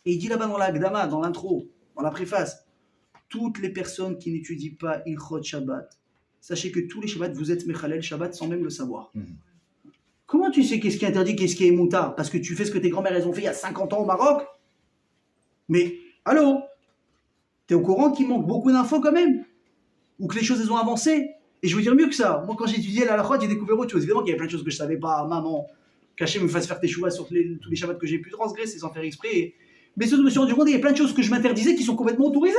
Et il dit là-bas dans la Gdama, dans l'intro, dans la préface, toutes les personnes qui n'étudient pas Ilchot Shabbat, sachez que tous les Shabbats, vous êtes Mechalel Shabbat sans même le savoir. Comment tu sais qu'est-ce qui est interdit, qu'est-ce qui est moutar? Parce que tu fais ce que tes grands-mères elles ont fait il y a 50 ans au Maroc? Mais, allô? T'es au courant qu'il manque beaucoup d'infos quand même? Ou que les choses elles ont avancé? Et je veux dire mieux que ça. Moi, quand j'ai étudié la halakha, j'ai découvert autre chose. Évidemment qu'il y avait plein de choses que je ne savais pas. Maman, qu'Hachem me fasse faire tes chouvas sur tous les Shabbats que j'ai pu transgresser sans faire exprès. Mais surtout, je me suis rendu compte qu'il y a plein de choses que je m'interdisais qui sont complètement autorisées.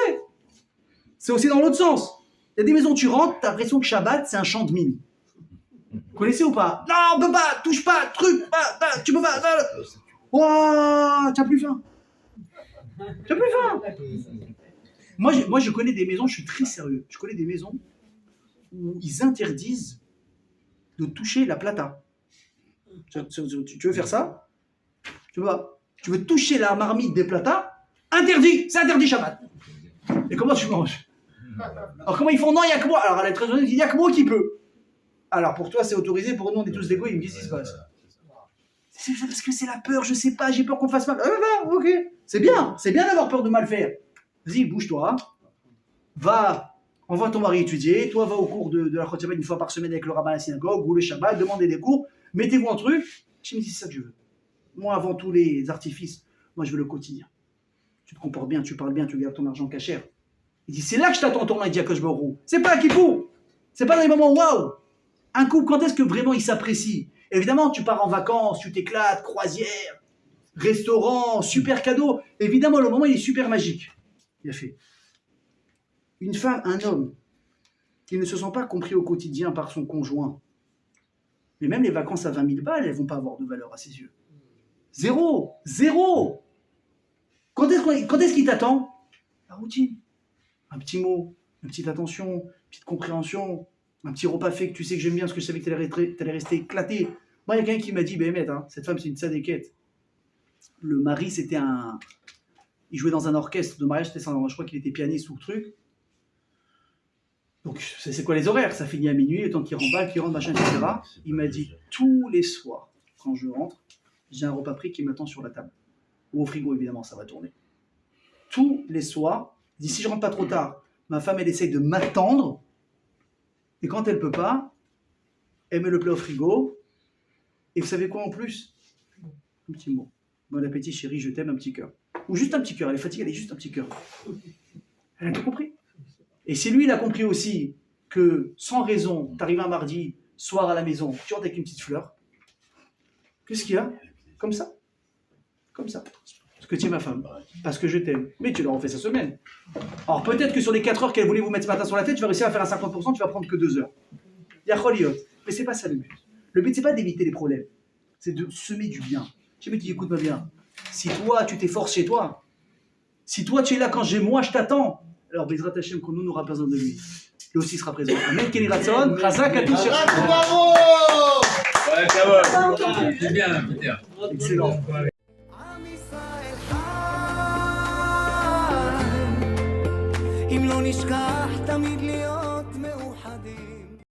C'est aussi dans l'autre sens. Il y a des maisons où tu rentres, tu as l'impression que Shabbat, c'est un champ de mine. Vous connaissez ou pas? Non, on peut pas, touche pas, truc, tu peux pas. Oh, tu n'as plus faim. Moi, je connais des maisons, je suis très sérieux. Je connais des maisons où ils interdisent de toucher la plata. Tu veux faire ça? Tu veux pas? Tu veux toucher la marmite des plata? Interdit! C'est interdit Shabbat. Et comment tu manges? Alors comment ils font? Non, il n'y a que moi. Alors elle est très honnête, il n'y a que moi qui peux. Alors pour toi c'est autorisé, pour nous on est tous des goïs, ils me disent ce qui se passe. C'est parce que c'est la peur, je sais pas, j'ai peur qu'on fasse mal. Ok. C'est bien d'avoir peur de mal faire. Vas-y, bouge-toi. Va Envoie ton mari étudier, toi va au cours de la Chot Shabbat une fois par semaine avec le rabbin à la synagogue ou le Shabbat, demandez des cours, mettez-vous en truc. Je me dis, c'est ça que je veux. Moi, avant tous les artifices, moi je veux le quotidien. Tu te comportes bien, tu parles bien, tu gardes ton argent cachère. Il dit, c'est là que je t'attends tourner, il dit à Kosh Baruch Hu. C'est pas à Kippour. C'est pas dans les moments waouh. Un couple, quand est-ce que vraiment il s'apprécie? Évidemment, tu pars en vacances, tu t'éclates, croisière, restaurant, super cadeau. Évidemment, le moment il est super magique. Il a fait. Une femme, un homme, qui ne se sent pas compris au quotidien par son conjoint, mais même les vacances à 20 000 balles, elles ne vont pas avoir de valeur à ses yeux. Zéro. Zéro. Quand est-ce qu'il t'attend? La routine. Un petit mot, une petite attention, une petite compréhension, un petit repas fait que tu sais que j'aime bien parce que je savais que tu allais rester éclaté. Moi, il y a quelqu'un qui m'a dit, cette femme, c'est une sadéquette. Le mari, il jouait dans un orchestre de mariage, je crois qu'il était pianiste ou truc. Donc, c'est quoi les horaires? Ça finit à minuit, le temps qu'il rentre, machin, etc. Il m'a dit, tous les soirs, quand je rentre, j'ai un repas pris qui m'attend sur la table. Ou au frigo, évidemment, ça va tourner. Tous les soirs, il dit, si je rentre pas trop tard, ma femme, elle essaye de m'attendre. Et quand elle peut pas, elle met le plat au frigo. Et vous savez quoi en plus? Un petit mot. Bon appétit, chérie, je t'aime, un petit cœur. Ou juste un petit cœur. Elle est fatiguée, elle est juste un petit cœur. Elle a tout compris. Et si lui, il a compris aussi que sans raison, tu arrives un mardi, soir à la maison, tu rentres avec une petite fleur, qu'est-ce qu'il y a? Comme ça. Comme ça. Parce que tu es ma femme. Parce que je t'aime. Mais tu leur refais sa semaine. Alors peut-être que sur les 4 heures qu'elle voulait vous mettre ce matin sur la tête, tu vas réussir à faire à 50%, tu vas prendre que 2 heures. Il y a Choliot. Mais c'est pas ça le but. Le but, c'est pas d'éviter les problèmes. C'est de semer du bien. Je me dis, écoute-moi bien. Si toi, tu t'efforces chez toi, si toi, tu es là quand moi, je t'attends, alors Bezrat Hashem, quand nous n'aura pas besoin de lui, lui aussi sera présent. Amen, Kenny Ratson, Chazak, Atou, Bravo! Ouais, ça va. C'est bien, Peter. Excellent. אם לא נשכח תמיד